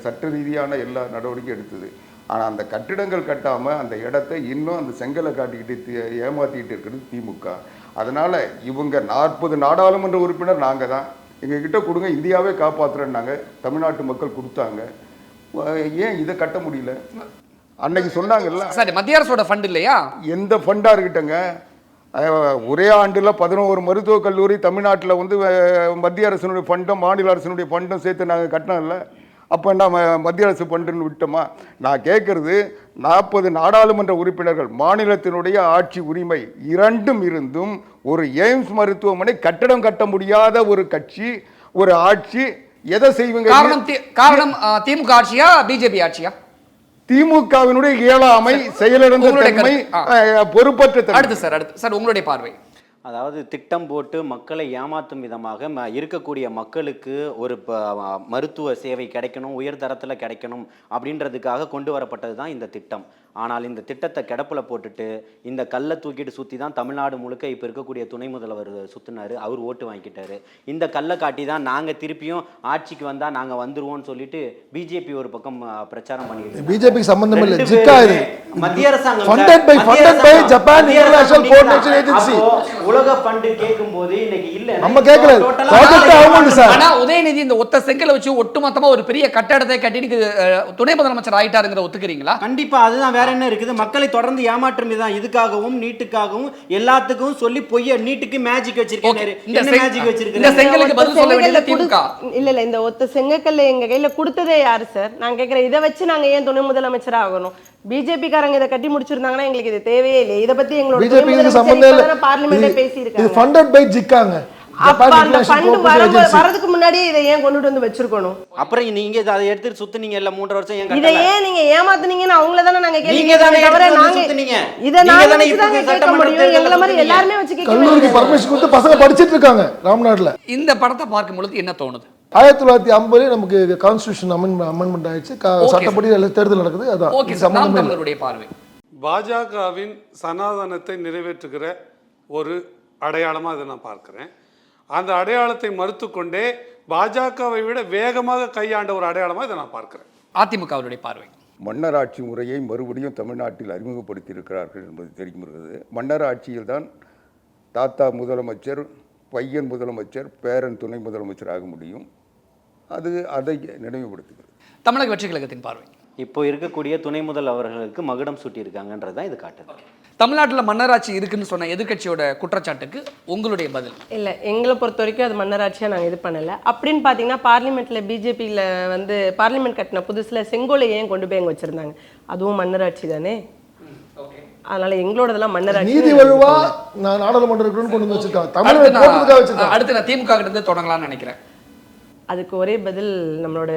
Speaker 6: சட்ட ரீதியான எல்லா நடவடிக்கையும் எடுத்தது. ஆனால் அந்த கட்டிடங்கள் கட்டாமல் அந்த இடத்த இன்னும் அந்த செங்கலை காட்டிக்கிட்டு ஏமாற்றிக்கிட்டு இருக்கிறது திமுக. அதனால் இவங்க 40 நாடாளுமன்ற உறுப்பினர் நாங்கள் தான், எங்ககிட்ட கொடுங்க இந்தியாவே காப்பாற்றுறேன்னாங்க. தமிழ்நாட்டு மக்கள் கொடுத்தாங்க. ஏன் இதை கட்ட முடியல? அன்னைக்கு சொன்னாங்கல்ல,
Speaker 2: சரி மத்திய அரசோட ஃபண்ட் இல்லையா?
Speaker 6: எந்த ஃபண்டாக இருக்கட்டங்க, ஒரே ஆண்டில் 11 மருத்துவக் கல்லூரி தமிழ்நாட்டில் வந்து மத்திய அரசினுடைய ஃபண்டும் மாநில அரசினுடைய ஃபண்டும் சேர்த்து நாங்கள் கட்டினோம்ல. அப்போ என்ன மத்திய அரசு ஃபண்டுன்னு விட்டோமா? நான் கேட்குறது 40 நாடாளுமன்ற உறுப்பினர்கள், மாநிலத்தினுடைய ஆட்சி உரிமை இரண்டும் இருந்தும் ஒரு எய்ம்ஸ் மருத்துவமனை கட்டடம் கட்ட முடியாத ஒரு கட்சி, ஒரு ஆட்சி எதை செய்வீங்க?
Speaker 2: காரணம் திமுக ஆட்சியா பிஜேபி ஆட்சியா?
Speaker 6: திமுகவினுடைய இயலாமை, செயலிழந்த தன்மை, பொறுப்பற்ற தன்மை.
Speaker 2: அடுத்து சார் உங்களுடைய பார்வை.
Speaker 4: அதாவது திட்டம் போட்டு மக்களை ஏமாற்றும் விதமாக இருக்கக்கூடிய மக்களுக்கு ஒரு மருத்துவ சேவை கிடைக்கணும், உயர் தரத்தில் கிடைக்கணும் அப்படின்றதுக்காக கொண்டு வரப்பட்டது தான் இந்த திட்டம். ஆனால் இந்த திட்டத்தை கிடப்பில் போட்டுட்டு இந்த கல்லை தூக்கிட்டு சுற்றி தான் தமிழ்நாடு முழுக்க இப்போ இருக்கக்கூடிய துணை முதல்வர் சுற்றினார். அவர் ஓட்டு வாங்கிக்கிட்டாரு. இந்த கல்லை காட்டி தான் நாங்கள் திருப்பியும் ஆட்சிக்கு வந்தால் நாங்கள் வந்துருவோம்னு சொல்லிட்டு பிஜேபி ஒரு பக்கம் பிரச்சாரம் பண்ணிட்டு,
Speaker 7: பிஜேபி சம்பந்தம் இல்லை,
Speaker 4: மத்திய அரசாங்கம் உலக ஃபண்ட் கேட்கும்போது இன்னைக்கு இல்ல நம்ம கேட்கல.
Speaker 2: ஆனா உதயநிதி இந்த ஒத்த செங்கலை வச்சு ஒட்டுமொத்தமா ஒரு பெரிய கட்டடத்தை கட்டிட்டு துணை முதலமைச்சர் ஆயிட்டாருங்கிற ஒத்துக்கிறீங்களா?
Speaker 4: கண்டிப்பா. அதுதான், வேற என்ன இருக்குது? மக்களை தொடர்ந்து ஏமாற்றும் தான். இதுக்காகவும் நீட்டுக்காகவும் எல்லாத்துக்கும் சொல்லி பொய்ய நீட்டுக்கு மேஜிக் வச்சிருக்காரு. இந்த மேஜிக் வச்சிருக்காரு.
Speaker 2: இந்த செங்கலுக்கு பதில் சொல்ல வேண்டியது திமுக.
Speaker 5: இல்ல இந்த ஒத்த செங்கக்கல்ல எங்க கையில கொடுத்ததே யாரு சார்? நான் கேக்குறேன், இதை வச்சு நாங்க ஏன் துணை முதலமைச்சர் ஆகணும்? பிஜேபி காரங்க இதை கட்டி முடிச்சிருந்தாங்கன்னா எங்களுக்கு இது தேவையே இல்லை. இத பத்தி எங்களோட பார்லிமெண்ட்ல பேசி இருக்காங்க.
Speaker 7: ஃபண்டட் பை ஜிக்காங்க.
Speaker 5: அப்ப அந்த ஃபண்ட் வரதுக்கு முன்னாடி இதை ஏன் கொண்டுட்டு வந்து வச்சிருக்கணும்?
Speaker 4: அப்புறம் நீங்க அதை எடுத்து சுத்துனீங்க இல்ல 3 வருஷம் ஏன்
Speaker 5: இதை ஏன் நீங்க ஏமாத்துனீங்கன்னு அவங்கள தானே நாங்க கேள்வி
Speaker 4: நீங்க தானே
Speaker 5: தவிர
Speaker 4: நாங்க சுத்துனீங்க.
Speaker 5: இத நாங்க இப்ப சட்டமன்ற எங்கள மாதிரி எல்லாரும் வச்சு கேட்க
Speaker 7: கல்லூரிக்கு பர்மிஷன் கொடுத்து பசங்க படிச்சிட்டு இருக்காங்க ராம்நாட்ல.
Speaker 2: இந்த படத்தை பார்க்கும் பொழுது என்ன தோணுது?
Speaker 7: 1950 நமக்கு கான்ஸ்டிடியூஷன் அமெண்ட்மெண்ட் ஆயிடுச்சு. சட்டப்படி தேர்தல் நடக்குது.
Speaker 2: அதான் பார்வை.
Speaker 3: பாஜகவின் சனாதனத்தை நிறைவேற்றுகிற ஒரு அடையாளமா இதை நான் பார்க்கிறேன். அந்த அடையாளத்தை மறுத்துக்கொண்டே பாஜகவை விட வேகமாக கையாண்ட ஒரு அடையாளமா இதை நான் பார்க்கிறேன்.
Speaker 2: அதிமுகவுடைய பார்வை.
Speaker 6: மன்னர் ஆட்சி முறையை மறுபடியும் தமிழ்நாட்டில் அறிமுகப்படுத்தி இருக்கிறார்கள் என்பது தெரிகிறது. மன்னர் ஆட்சியில் தான் தாத்தா முதலமைச்சர், பையன் முதலமைச்சர், பேரன் துணை முதலமைச்சர் ஆக முடியும். அது அதை நினைவுபடுத்துகிறது.
Speaker 2: தமிழக வெற்றி கழகத்தின் பார்வை.
Speaker 4: இப்போ இருக்கக்கூடிய துணை முதல் அவர்களுக்கு மகுடம் சூட்டி இருக்காங்கன்றதான் இது காட்டுது.
Speaker 2: தமிழ்நாட்டில் மன்னராட்சி இருக்குன்னு சொன்ன எதிர்கட்சியோட குற்றச்சாட்டுக்கு உங்களுடைய பதில்?
Speaker 5: இல்லை, எங்களை பொறுத்த வரைக்கும் அது மன்னராட்சியாக நாங்கள் இது பண்ணலை. அப்படின்னு பார்த்தீங்கன்னா பார்லிமெண்ட்டில் பிஜேபியில் வந்து பார்லிமெண்ட் கட்டின புதுசில் செங்கோலை ஏன் கொண்டு போய் அங்கே வச்சுருந்தாங்க? அதுவும் மன்னராட்சி தானே. அதனால எங்களோடதெல்லாம் மன்னராட்சி.
Speaker 7: நீதி வழுவா நான் நாடாளுமன்றம் கொண்டு வந்து வச்சிருக்காங்க.
Speaker 2: அடுத்து நான் திமுக கிட்ட இருந்து தொடங்கலாம்னு நினைக்கிறேன்.
Speaker 5: அதுக்கு ஒரே பதில் நம்மளோட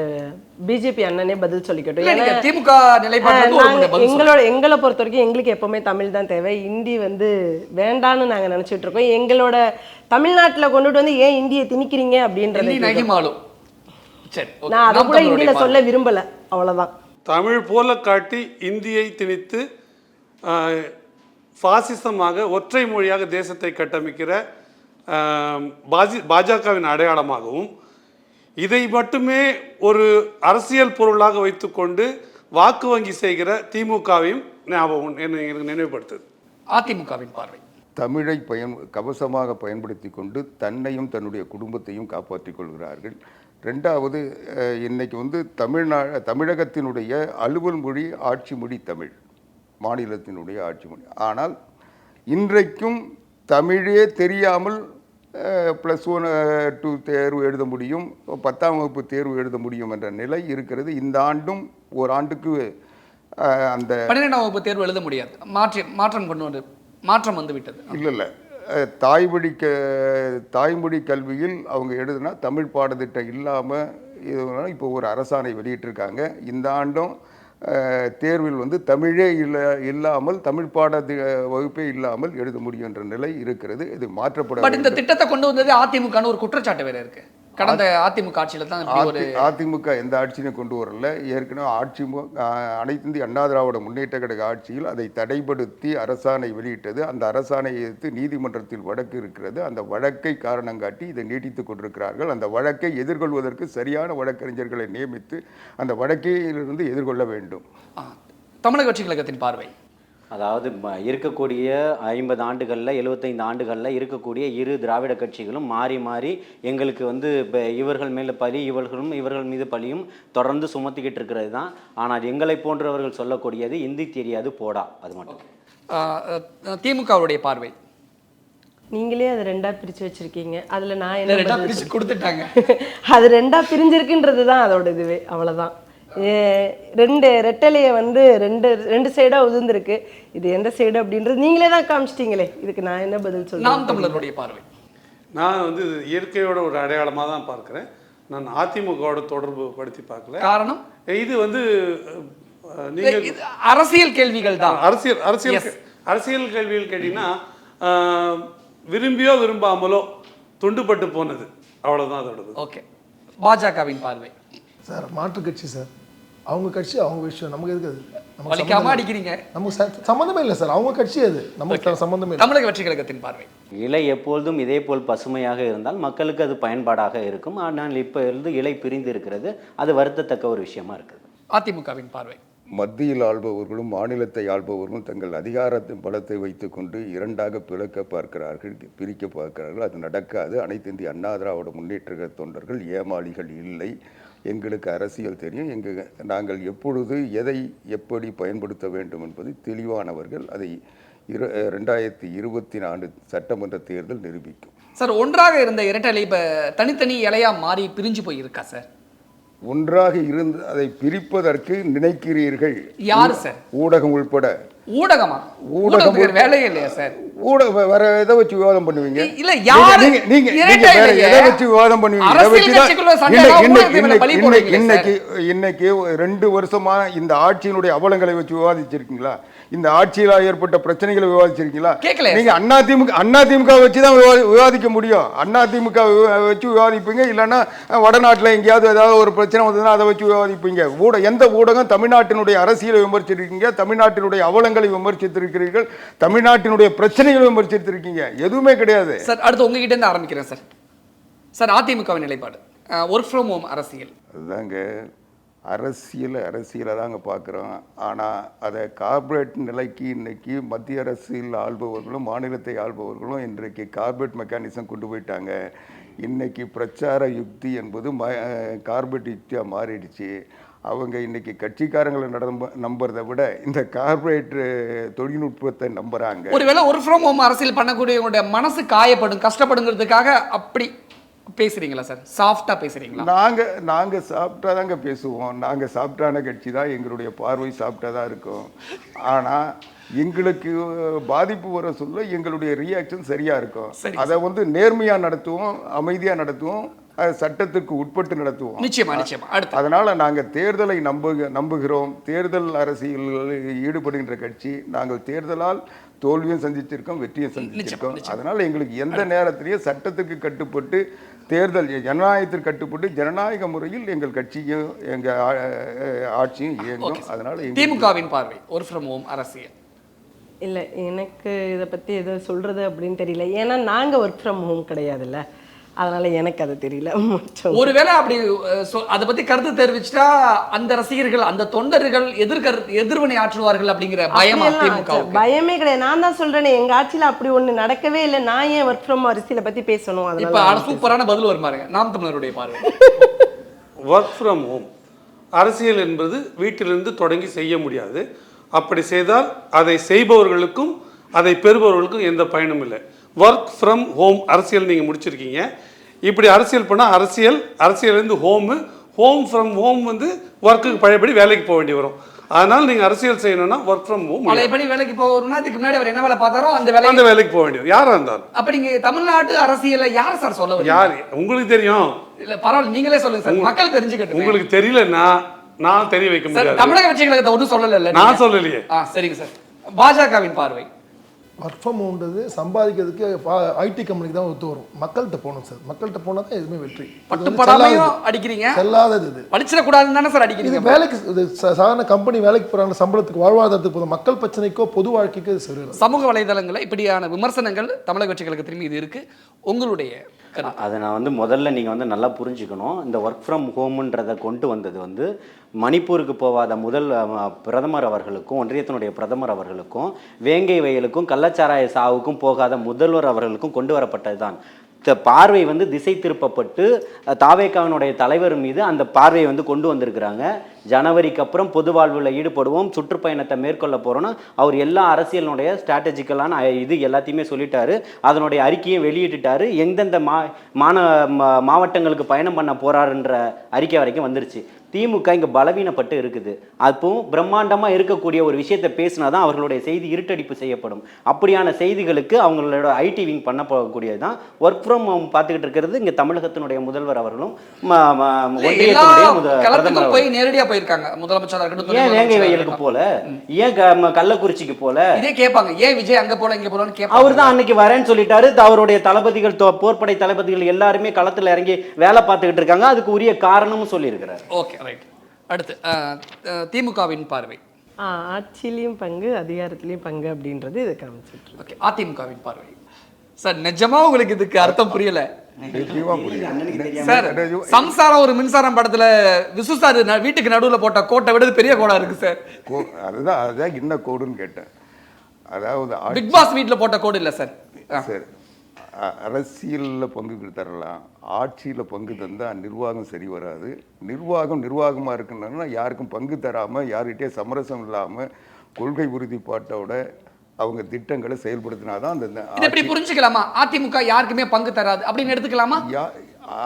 Speaker 5: பிஜேபி அண்ணனே பதில் சொல்லிக்கட்டும்.
Speaker 2: திமுக
Speaker 5: எங்களை பொறுத்த வரைக்கும் எங்களுக்கு எப்பவுமே தமிழ் தான் தேவை. இந்தி வந்து வேண்டான்னு நாங்க நினைச்சிட்டு இருக்கோம். எங்களோட தமிழ்நாட்டுல கொண்டுட்டு வந்து ஏன் இந்தியை திணிக்கிறீங்க அப்படின்றது நான் அதை கூட இந்தியில சொல்ல விரும்பல. அவ்வளவுதான்.
Speaker 3: தமிழ் போல காட்டி இந்தியை திணித்து பாசிசமாக ஒற்றை மொழியாக தேசத்தை கட்டமைக்கிற பாஜகவின் அடையாளமாகவும் இதை மட்டுமே ஒரு அரசியல் பொருளாக வைத்துக்கொண்டு வாக்கு வங்கி செய்கிற திமுகவையும் ஞாபகம் எனக்கு நினைவுபடுத்துது.
Speaker 2: அதிமுகவின் பார்வை.
Speaker 6: தமிழை கவசமாக பயன்படுத்தி கொண்டு தன்னையும் தன்னுடைய குடும்பத்தையும் காப்பாற்றிக் கொள்கிறார்கள். ரெண்டாவது, இன்னைக்கு வந்து தமிழகத்தினுடைய அலுவல் மொழி ஆட்சி மொழி தமிழ், மாநிலத்தினுடைய ஆட்சி மொழி. ஆனால் இன்றைக்கும் தமிழே தெரியாமல் +1 2 தேர்வு எழுத முடியும், 10ஆம் வகுப்பு தேர்வு எழுத முடியும் என்ற நிலை இருக்கிறது. இந்த ஆண்டும் ஒரு ஆண்டுக்கு அந்த
Speaker 2: 12ஆம் வகுப்பு தேர்வு எழுத முடியாது. மாற்றம் வந்து விட்டது.
Speaker 6: இல்லை, தாய்மொழி கல்வியில் அவங்க எழுதுனா தமிழ் பாடத்திட்டம் இல்லாமல் இது இப்போ ஒரு அரசாணை வெளியிட்டிருக்காங்க. இந்த ஆண்டும் தேர்வில் வந்து தமிழே இல்லாமல் தமிழ் பாட வகுப்பே இல்லாமல் எழுத முடியும் என்ற நிலை இருக்கிறது. இது மாற்றப்பட
Speaker 2: பட் இந்த திட்டத்தை கொண்டு வந்தது அதிமுகன்னு ஒரு குற்றச்சாட்டு வேற இருக்கு. கடந்த அதிமுக ஆட்சியில தான்
Speaker 6: அதிமுக எந்த ஆட்சியும் கொண்டு வரல. ஏற்கனவே அனைத்து இந்திய அண்ணா திராவிட முன்னேற்ற கழக ஆட்சியில் அதை தடைப்படுத்தி அரசாணை வெளியிட்டது. அந்த அரசாணையை எதிர்த்து நீதிமன்றத்தில் வழக்கு இருக்கிறது. அந்த வழக்கை காரணம் காட்டி இதை நீட்டித்துக் கொண்டிருக்கிறார்கள். அந்த வழக்கை எதிர்கொள்வதற்கு சரியான வழக்கறிஞர்களை நியமித்து அந்த வழக்கிலிருந்து எதிர்கொள்ள வேண்டும்.
Speaker 2: தமிழக வெற்றி கழகத்தின் பார்வை,
Speaker 4: அதாவது இருக்கக்கூடிய 50 ஆண்டுகளில் 75 ஆண்டுகளில் இருக்கக்கூடிய இரு திராவிட கட்சிகளும் மாறி மாறி எங்களுக்கு வந்து இப்போ இவர்கள் மேலே பழி இவர்கள் மீது பழியும் தொடர்ந்து சுமத்திக்கிட்டு இருக்கிறது தான். ஆனால் எங்களை போன்றவர்கள் சொல்லக்கூடியது இந்தி தெரியாது போடா, அது மட்டும்.
Speaker 2: திமுகவுடைய பார்வை,
Speaker 5: நீங்களே அதை 2ஆ பிரிச்சு வச்சிருக்கீங்க. அதுல நான் என்ன
Speaker 2: பிரிச்சு கொடுத்துட்டாங்க.
Speaker 5: அது 2ஆ பிரிஞ்சிருக்குன்றது தான் அதோட இதுவே, அவ்வளவுதான். ரெண்டு ரெட்டலையை வந்து ரெண்டு சைடா உதிர்ந்துருக்கு. இது எந்த சைடு அப்படின்றது நீங்களே தான் காமிச்சிட்டீங்களே. இதுக்கு நான் என்ன பதில் சொல்றேன்?
Speaker 2: நாம் தமிழருடைய பார்வை,
Speaker 3: நான் வந்து இயற்கையோட ஒரு அடையாளமாக தான் பார்க்குறேன். நான் அதிமுகவோட தொடர்பு படுத்தி பார்க்கல.
Speaker 2: காரணம்
Speaker 3: இது வந்து நீங்கள்
Speaker 2: அரசியல் கேள்விகள் தான்.
Speaker 3: அரசியல் கேள்விகள் கேட்டீங்கன்னா விரும்பியோ விரும்பாமலோ துண்டுபட்டு போனது, அவ்வளோதான் அதோடது.
Speaker 2: ஓகே, பாஜகவின் பார்வை
Speaker 7: சார், மாற்று கட்சி சார், அவங்க கட்சி அவங்க விஷயம், நமக்கு எதுக்கு அது?
Speaker 2: வலிக்காம அடிக்கிறீங்க.
Speaker 7: நமக்கு சம்மந்தமே இல்லை சார், அவங்க கட்சி அது, நமக்கு சம்மந்தமே இல்லை.
Speaker 2: தமிழக வெற்றி கழகத்தின் பார்வை,
Speaker 4: இலை எப்பொழுதும் இதே போல் பசுமையாக இருந்தால் மக்களுக்கு அது பயன்பாடாக இருக்கும். ஆனால் இப்போ இருந்து இலை பிரிந்து இருக்கிறது, அது வருத்தத்தக்க ஒரு விஷயமா இருக்குது.
Speaker 2: அதிமுகவின் பார்வை,
Speaker 6: மத்தியில் ஆள்பவர்களும் மாநிலத்தை ஆள்பவர்களும் தங்கள் அதிகாரத்தின் பலத்தை வைத்துக்கொண்டு இரண்டாக பிரிக்க பார்க்கிறார்கள். அது நடக்காது. அனைத்து இந்திய அண்ணா திராவிட முன்னேற்ற தொண்டர்கள் ஏமாளிகள் இல்லை. எங்களுக்கு அரசியல் தெரியும். நாங்கள் எப்பொழுது எதை எப்படி பயன்படுத்த வேண்டும் என்பது தெளிவானவர்கள். அதை 2024 சட்டமன்ற தேர்தல் நிரூபிக்கும்.
Speaker 2: சார், ஒன்றாக இருந்த இரட்டலை இப்ப தனித்தனி இலையா மாறி பிரிஞ்சு போயிருக்கா சார்?
Speaker 6: ஒன்றாக இருந்து அதை பிரிப்பதற்கு நினைக்கிறீர்கள்.
Speaker 2: யாரு சார்?
Speaker 6: ஊடகம் உள்பட.
Speaker 2: ஊடகமா? ஊடகத்துக்கு வேலையே இல்லையா சார்?
Speaker 6: ஊடகம் வேற எதை வச்சு விவாதம் பண்ணுவீங்க?
Speaker 2: இல்ல, யாரு
Speaker 6: நீங்க வேற எதை வச்சு விவாதம் பண்ணுவீங்க? இன்னைக்கு 2 வருஷமா இந்த ஆட்சியினுடைய அவலங்களை வச்சு விவாதிச்சிருக்கீங்களா? இந்த ஆட்சியில ஏற்பட்ட பிரச்சனைகளை விவாதிச்சிருக்கீங்களா? நீங்க அதிமுக வச்சு தான் விவாதிக்க முடியும். அதிமுக வச்சு விவாதிப்பீங்க. இல்லைன்னா வடநாட்டில் எங்கேயாவது ஏதாவது ஒரு பிரச்சனை வந்ததுன்னா அதை வச்சு விவாதிப்பீங்க. எந்த ஊடகம் தமிழ்நாட்டினுடைய அரசியலை விமர்சிச்சிருக்கீங்க? தமிழ்நாட்டினுடைய அவலங்களை விமர்சித்திருக்கிறீர்கள்? தமிழ்நாட்டினுடைய பிரச்சனைகளை விமர்சித்திருக்கீங்க? எதுவுமே கிடையாது
Speaker 2: சார். அடுத்து உங்ககிட்ட இருந்து ஆரம்பிக்கிறேன் சார். சார், அதிமுகவின் நிலைப்பாடு, ஒர்க் ஃப்ரம் ஹோம் அரசியல்.
Speaker 6: அதுதாங்க அரசியலை தாங்க பார்க்குறோம். ஆனால் அதை கார்ப்பரேட் நிலைக்கு இன்னைக்கு மத்திய அரசில் ஆள்பவர்களும் மாநிலத்தை ஆள்பவர்களும் இன்றைக்கு கார்ப்பரேட் மெக்கானிசம் கொண்டு போயிட்டாங்க. இன்னைக்கு பிரச்சார யுக்தி என்பது கார்ப்பரேட் யுக்தியாக மாறிடுச்சு. அவங்க இன்னைக்கு கட்சிக்காரங்களை நம்புறதை விட இந்த கார்ப்பரேட் தொழில்நுட்பத்தை நம்புறாங்க.
Speaker 2: ஒருவேளை ஒர்க் ஃப்ரம் ஹோம் அரசியல் பண்ணக்கூடியவங்களுடைய மனசு காயப்படும், கஷ்டப்படுங்கிறதுக்காக அப்படி பேசுறீங்களா சார்? சாஃப்டா பேசுறீங்களா?
Speaker 6: நாங்க சாஃப்டா தாங்க பேசுவோம். நாங்க சாஃப்டான கட்சி தான். எங்களுடைய பார்வை சாஃப்டா தான் இருக்கும். ஆனா எங்களுக்கு பாதிப்பு வர சொல்ல எங்களுடைய ரியாக்ஷன் சரியா இருக்கும். அதை வந்து நேர்மையா நடத்துவோம், அமைதியா நடத்துவோம், சட்டத்துக்கு உட்பட்டு நடத்துவோம்.
Speaker 2: நிச்சயமா.
Speaker 6: அதனால நாங்க தேர்தலை நம்புகிறோம். தேர்தல் அரசியலில் ஈடுபடுகின்ற கட்சி. நாங்கள் தேர்தலால் தோல்வியும் சந்திச்சிருக்கோம், வெற்றியும் சந்திச்சிருக்கோம். அதனால எங்களுக்கு எந்த நேரத்திலேயே சட்டத்துக்கு கட்டுப்பட்டு தேர்தல் ஜனநாயகத்திற்கு கட்டுப்பட்டு ஜனநாயக முறையில் எங்கள் கட்சியும் எங்க ஆட்சியும் இயங்கும். அதனால
Speaker 2: திமுகவின் பார்வை ஒர்க் ஃப்ரம் ஹோம் அரசியல்
Speaker 5: இல்லை, எனக்கு இதை பற்றி எதோ சொல்கிறது அப்படின்னு தெரியல. ஏன்னா நாங்கள் ஒர்க் ஃப்ரம் ஹோம் கிடையாதுல்ல, அதனால் எனக்கு அது தெரியல.
Speaker 2: ஒருவேளை அப்படி அதை பற்றி கருத்து தெரிவிச்சுட்டா அந்த ரசிகர்கள், அந்த தொண்டர்கள் எதிர்வினை ஆற்றுவார்கள் அப்படிங்கிற
Speaker 5: பயமே கிடையாது. நான் தான் சொல்கிறேனே, எங்கள் ஆட்சியில் அப்படி ஒன்று நடக்கவே இல்லை. நான் ஏன் ஒர்க் ஃப்ரம் அரசியலை பற்றி பேசணும்? அது
Speaker 2: இப்போ சூப்பரான பதில் வருமாறுங்க. நாம் தமிழருடைய பார்வை,
Speaker 3: ஒர்க் ஃப்ரம் ஹோம் அரசியல் என்பது வீட்டிலிருந்து தொடங்கி செய்ய முடியாது. அப்படி செய்தால் அதை செய்பவர்களுக்கும் அதை பெறுபவர்களுக்கும் எந்த பயனும் இல்லை. ஒர்க் ஃப்ரம் ஹோம் அரசியல் நீங்கள் முடிச்சிருக்கீங்க. இப்படி அரசியல் பண்ணால் அரசியலேருந்து ஹோம் ஃப்ரம் ஹோம் வந்து ஒர்க்குக்கு பழையபடி வேலைக்கு போக வேண்டி வரும். அதனால நீங்க அரசியல் செய்யணும்னா ஒர்க் ஃப்ரம் ஹோம்.
Speaker 2: பழையபடி வேலைக்கு போகணும்னா அதுக்கு முன்னாடி அவர் என்ன வேலை பார்த்தாரோ அந்த வேலை
Speaker 3: அந்த வேலைக்கு போக வேண்டியது யாரா இருந்தாலும்.
Speaker 2: அப்ப நீங்க தமிழ்நாட்டு அரசியலை யார் சார் சொல்ல வரீங்க?
Speaker 3: யார் உங்களுக்கு தெரியும்?
Speaker 2: இல்ல பரவாயில்ல, நீங்களே சொல்லுங்க சார், மக்கள் தெரிஞ்சுக்கட்டும்.
Speaker 3: உங்களுக்கு தெரியலன்னா நான் தெரிய வைக்க முடியாது.
Speaker 2: தமிழக கட்சிகளுக்கு ஒன்றும் சொல்லல,
Speaker 3: நான் சொல்லலையே.
Speaker 2: சரிங்க சார். பாஜகவின் பார்வை
Speaker 7: ஒர்க் ஃப்ரம் ஹோம்ன்றது சம்பாதிக்கிறதுக்கு ஐடி கம்பெனிக்கு தான் ஒத்து வரும். மக்கள்கிட்ட போகணும் சார், மக்கள்கிட்ட போனால் தான் எதுவுமே வெற்றி.
Speaker 2: பட்டுப்படாமையும் அடிக்கிறீங்க,
Speaker 7: செல்லாதது இது.
Speaker 2: படிச்சிடக்கூடாதுன்னு தானே சார் அடிக்கிறீங்க?
Speaker 7: இது வேலைக்கு சாதாரண கம்பெனி வேலைக்கு போகிறாங்க, சம்பளத்துக்கு வாழ்வாதாரத்துக்கு போதும். மக்கள் பிரச்சனைக்கோ பொது வாழ்க்கைக்கோ இது சரியில்லை.
Speaker 2: சமூக வலைதளங்களில் இப்படியான விமர்சனங்கள் தமிழக கட்சிகளுக்கு திரும்பி இது இருக்கு. உங்களுடைய
Speaker 4: அதை நான் முதல்ல நீங்கள் நல்லா புரிஞ்சுக்கணும். இந்த ஒர்க் ஃப்ரம் ஹோம்ன்றதை கொண்டு வந்தது மணிப்பூருக்கு போகாத முதல் பிரதமர் அவர்களுக்கும், ஒன்றியத்தினுடைய பிரதமர் அவர்களுக்கும், வேங்கை வயலுக்கும், கள்ளச்சாராய சாவுக்கும் போகாத முதல்வர் அவர்களுக்கும் கொண்டு வரப்பட்டது தான். பார்வை திசை திருப்பப்பட்டு தாவேகாவினுடைய தலைவர் மீது அந்த பார்வையை கொண்டு வந்திருக்கிறாங்க. ஜனவரிக்கு அப்புறம் பொது வாழ்வில் ஈடுபடுவோம், சுற்றுப்பயணத்தை மேற்கொள்ள போகிறோன்னா அவர் எல்லா அரசியலினுடைய ஸ்ட்ராட்டஜிக்கலான இது எல்லாத்தையுமே சொல்லிட்டாரு. அதனுடைய அறிக்கையை வெளியிட்டுட்டாரு. எந்தெந்த மாவட்டங்களுக்கு பயணம் பண்ண போறாருன்ற அறிக்கை வரைக்கும் வந்துருச்சு. திமுக இங்கே பலவீனப்பட்டு இருக்குது. அப்பவும் பிரம்மாண்டமாக இருக்கக்கூடிய ஒரு விஷயத்தை பேசினா தான் அவர்களுடைய செய்தி இருட்டடிப்பு செய்யப்படும். அப்படியான செய்திகளுக்கு அவங்களோட ஐடி விங் பண்ண போகக்கூடியது தான் ஒர்க் ஃப்ரம் ஹோம் பார்த்துக்கிட்டு இருக்கிறது. இங்கே தமிழகத்தினுடைய முதல்வர் அவர்களும்
Speaker 2: பிரதமர் போய் நேரடியாக போயிருக்காங்க. முதலமைச்சர்
Speaker 4: ஏன் வேங்கை வயலுக்கு போல, ஏன் கள்ளக்குறிச்சிக்கு போல
Speaker 2: இதே கேட்பாங்க. ஏன் விஜய் அங்க போல இங்க போலன்னு கேட்பாங்க.
Speaker 4: அவர் தான் அன்னைக்கு வரேன்னு சொல்லிட்டாரு. அவருடைய தளபதிகள், போர்ப்படை தளபதிகள் எல்லாருமே களத்தில் இறங்கி வேலை பார்த்துக்கிட்டு இருக்காங்க. அதுக்கு உரிய காரணமும் சொல்லியிருக்கிறார்.
Speaker 2: Okay, right. அடுத்து திமுகவின் பார்வை.
Speaker 5: ஆட்சியிலையும் பங்கு, அதிகாரத்திலையும் பங்கு அப்படின்றது இதை காமிச்சிட்டு.
Speaker 2: ஓகே, அதிமுகவின் பார்வை. சார் நிஜமா உங்களுக்கு இதுக்கு அர்த்தம் புரியல சார்? சம்சாரம் ஒரு மின்சாரம் படத்துல விசு சார் வீட்டுக்கு நடுவில் போட்ட கோட்டை விட பெரிய கோடா இருக்கு சார்.
Speaker 6: அதுதான் என்ன கோடுன்னு கேட்டேன். அதாவது
Speaker 2: பிக் பாஸ் வீட்டில் போட்ட கோடு இல்லை சார்.
Speaker 6: சரி, அரசியலில் பங்கு தரலாம், ஆட்சியில் பங்கு தந்தால் நிர்வாகம் சரி வராது. நிர்வாகமாக இருக்குன்னா யாருக்கும் பங்கு தராமல், யார்கிட்டே சமரசம் இல்லாமல், கொள்கை உறுதிப்பாட்டோட அவங்க திட்டங்களை செயல்படுத்தினாதான் அந்த.
Speaker 2: எப்படி புரிஞ்சுக்கலாமா? அதிமுக யாருக்குமே பங்கு தராது அப்படின்னு எடுத்துக்கலாமா?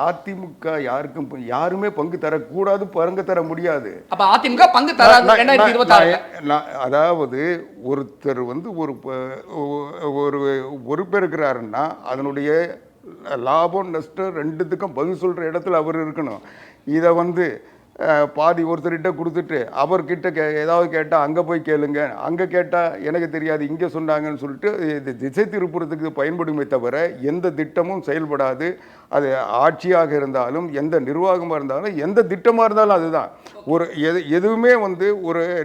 Speaker 6: அதிமுக யாருமே பங்கு தரக்கூடாது, பங்கு தர முடியாது.
Speaker 2: அப்ப அதிமுக பங்கு தராது 2026.
Speaker 6: அதாவது ஒருத்தர் ஒரு பொறுப்பேற்கிறாருன்னா அதனுடைய லாபம் நஷ்டம் ரெண்டுத்துக்கும் பதில் சொல்ற இடத்துல அவர் இருக்கணும். இதை பாதி ஒருத்தர்கிட்ட கொடுத்துட்டு அவர்கிட்ட ஏதாவது கேட்டால் அங்கே போய் கேளுங்க, அங்கே கேட்டால் எனக்கு தெரியாது, இங்கே சொன்னாங்கன்னு சொல்லிட்டு இது திசை திருப்புறத்துக்கு பயன்படுமே தவிர எந்த திட்டமும் செயல்படாது. அது ஆட்சியாக இருந்தாலும், எந்த நிர்வாகமாக இருந்தாலும், எந்த திட்டமாக இருந்தாலும் அதுதான். எதுவுமே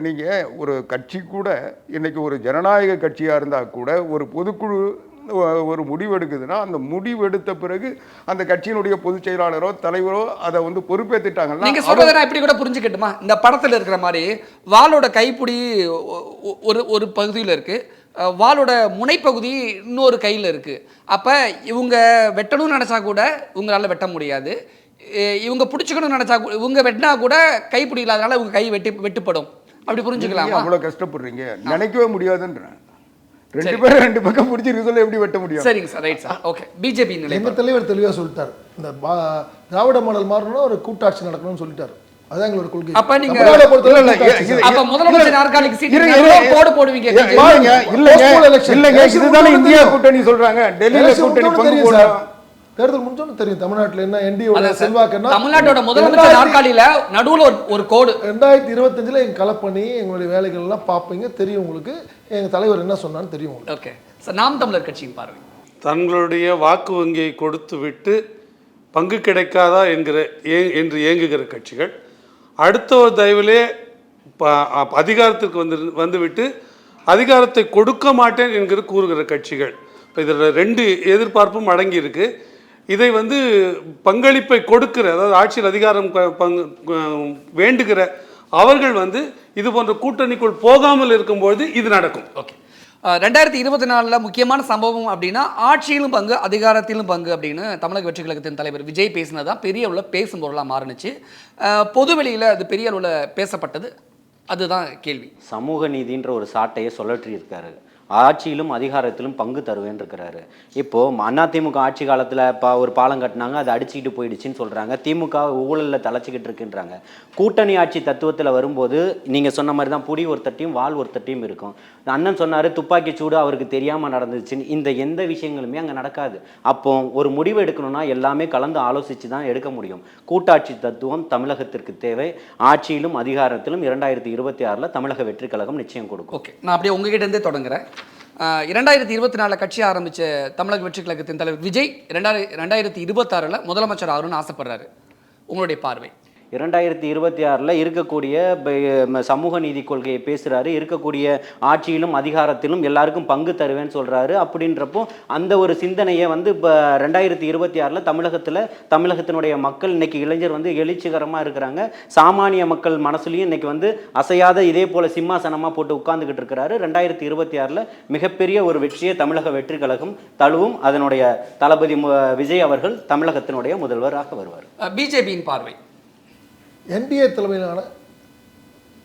Speaker 6: நீங்கள் ஒரு கட்சி கூட இன்னைக்கு ஒரு ஜனநாயக கட்சியாக இருந்தால் கூட ஒரு பொதுக்குழு ஒரு முடிவு எடுக்குதுன்னா அந்த முடிவு எடுத்த பிறகு அந்த கட்சியினுடைய பொதுச் செயலாளரோ தலைவரோ அதை பொறுப்பேற்றுட்டாங்கன்னா.
Speaker 2: நீங்க சொல்றதை நான் இப்படி கூட புரிஞ்சுக்கட்டுமா? இந்த படத்துல இருக்கிற மாதிரி வாளோட கைப்பிடி ஒரு பகுதியில் இருக்கு, வாளோட முனைப்பகுதி இன்னொரு கையில் இருக்கு. அப்ப இவங்க வெட்டணும்னு நினைச்சா கூட உங்களால வெட்ட முடியாது. இவங்க பிடிச்சிக்கணும்னு நினைச்சா இவங்க வெட்டினா கூட கைப்பிடி இல்லாதனால இவங்க கை வெட்டுப்படும். அப்படி புரிஞ்சுக்கலாம்.
Speaker 6: அவ்வளவு கஷ்டப்படுறீங்க, நினைக்கவே முடியாதுன்றேன். ரெண்டு பக்கம் பிடிச்சி ரிசல்ட் எப்படி வெட்ட முடியும்?
Speaker 2: சரிங்க sir, right sir. Okay, BJP
Speaker 7: எங்க தலைவர் தெளிவா சொல்லிட்டார். இந்த திராவிட மாடல் மாறணும்னா ஒரு கூட்டாட்சி நடக்கணும்னு சொல்லிட்டாரு. அதான் எங்களோட கொள்கை.
Speaker 2: அப்ப நீங்க அப்ப முதலமைச்சர் நாற்காலிக்கு சீட் போடு போடுவீங்க.
Speaker 6: இல்லங்க, இதுதானே இந்தியா கூட்டணி சொல்றாங்க. டெல்லியில கூட்டணி பங்கு போடுறாங்க.
Speaker 7: தேர்தல் முடிஞ்சோன்னு தெரியும் தமிழ்நாட்டில் என்ன என்டிஏ செல்வாக்குன்னா.
Speaker 2: தமிழ்நாட்டோட முதலமைச்சர் நாற்காலியில நடுவுல ஒரு கோடு.
Speaker 7: 2025 எங்க கலப்பணி எங்களுடைய வேலைகள் எல்லாம் பார்ப்பீங்க, தெரியும் உங்களுக்கு. எங்க தலைவர் என்ன சொன்னான்னு தெரியும் உங்களுக்கு.
Speaker 2: ஓகே சார், நாம் தமிழர் கட்சியின் பார்வை.
Speaker 3: தங்களுடைய வாக்கு வங்கியை கொடுத்து விட்டு பங்கு கிடைக்காதா என்று ஏங்குகிற கட்சிகள் அடுத்த ஒரு தயவிலே அதிகாரத்திற்கு வந்துவிட்டு அதிகாரத்தை கொடுக்க மாட்டேன் என்கிற கூறுகிற கட்சிகள். இப்போ இதில் 2 எதிர்பார்ப்பும் அடங்கி இருக்கு. இதை பங்களிப்பை கொடுக்கிற, அதாவது ஆட்சியில் அதிகாரம் வேண்டுகிற அவர்கள் இது போன்ற கூட்டணிக்குள் போகாமல் இருக்கும்போது இது நடக்கும்.
Speaker 2: ஓகே, 2024 முக்கியமான சம்பவம் அப்படின்னா ஆட்சியிலும் பங்கு, அதிகாரத்திலும் பங்கு அப்படின்னு தமிழக வெற்றி கழகத்தின் தலைவர் விஜய் பேசினதான் பெரிய அளவில் பேசும் பொருளாக மாறுனுச்சு. பொது வெளியில் அது பெரிய அளவில் பேசப்பட்டது. அதுதான் கேள்வி.
Speaker 4: சமூக நீதின்ற ஒரு சாட்டையை சுழற்றி இருக்காரு. ஆட்சியிலும் அதிகாரத்திலும் பங்கு தருவேன் இருக்கிறாரு. இப்போ அதிமுக ஆட்சி காலத்தில் ஒரு பாலம் கட்டினாங்க, அதை அடிச்சுக்கிட்டு போயிடுச்சுன்னு சொல்றாங்க. திமுக ஊழலில் தலைச்சிக்கிட்டு இருக்குன்றாங்க. கூட்டணி ஆட்சி தத்துவத்தில் வரும்போது நீங்க சொன்ன மாதிரி தான் புடி ஒருத்தட்டையும் வால் ஒருத்தட்டையும் இருக்கும். அண்ணன் சொன்னாரு துப்பாக்கி சூடு அவருக்கு தெரியாம நடந்துச்சுன்னு. இந்த எந்த விஷயங்களுமே அங்கே நடக்காது. அப்போ ஒரு முடிவு எடுக்கணும்னா எல்லாமே கலந்து ஆலோசித்து தான் எடுக்க முடியும். கூட்டாட்சி தத்துவம் தமிழகத்திற்கு தேவை. ஆட்சியிலும் அதிகாரத்திலும் 2026 தமிழக வெற்றி கழகம் நிச்சயம் கொடுக்கும்.
Speaker 2: ஓகே, நான் அப்படியே உங்ககிட்ட இருந்தே தொடங்குறேன். 2024 கட்சி ஆரம்பிச்ச தமிழக வெற்றி கழகத்தின் தலைவர் விஜய் 2026 முதலமைச்சர் ஆகணும்னு ஆசைப்படுறாரு. உங்களுடைய பார்வை?
Speaker 4: 2026 இருக்கக்கூடிய சமூக நீதி கொள்கையை பேசுறாரு, இருக்கக்கூடிய ஆட்சியிலும் அதிகாரத்திலும் எல்லாருக்கும் பங்கு தருவேன்னு சொல்றாரு. அப்படின்றப்போ அந்த ஒரு சிந்தனையை இப்போ 2026 தமிழகத்தினுடைய மக்கள் இன்னைக்கு இளைஞர் எழுச்சிகரமா இருக்கிறாங்க. சாமானிய மக்கள் மனசுலையும் இன்னைக்கு அசையாத இதே போல சிம்மாசனமா போட்டு உட்கார்ந்துகிட்டு இருக்கிறாரு. 2026 மிகப்பெரிய ஒரு வெற்றியை தமிழக வெற்றி கழகம் தழுவும். அதனுடைய தளபதி விஜய் அவர்கள் தமிழகத்தினுடைய முதல்வராக வருவார்.
Speaker 2: பிஜேபியின் பார்வை?
Speaker 7: என்டிஏ தலைமையிலான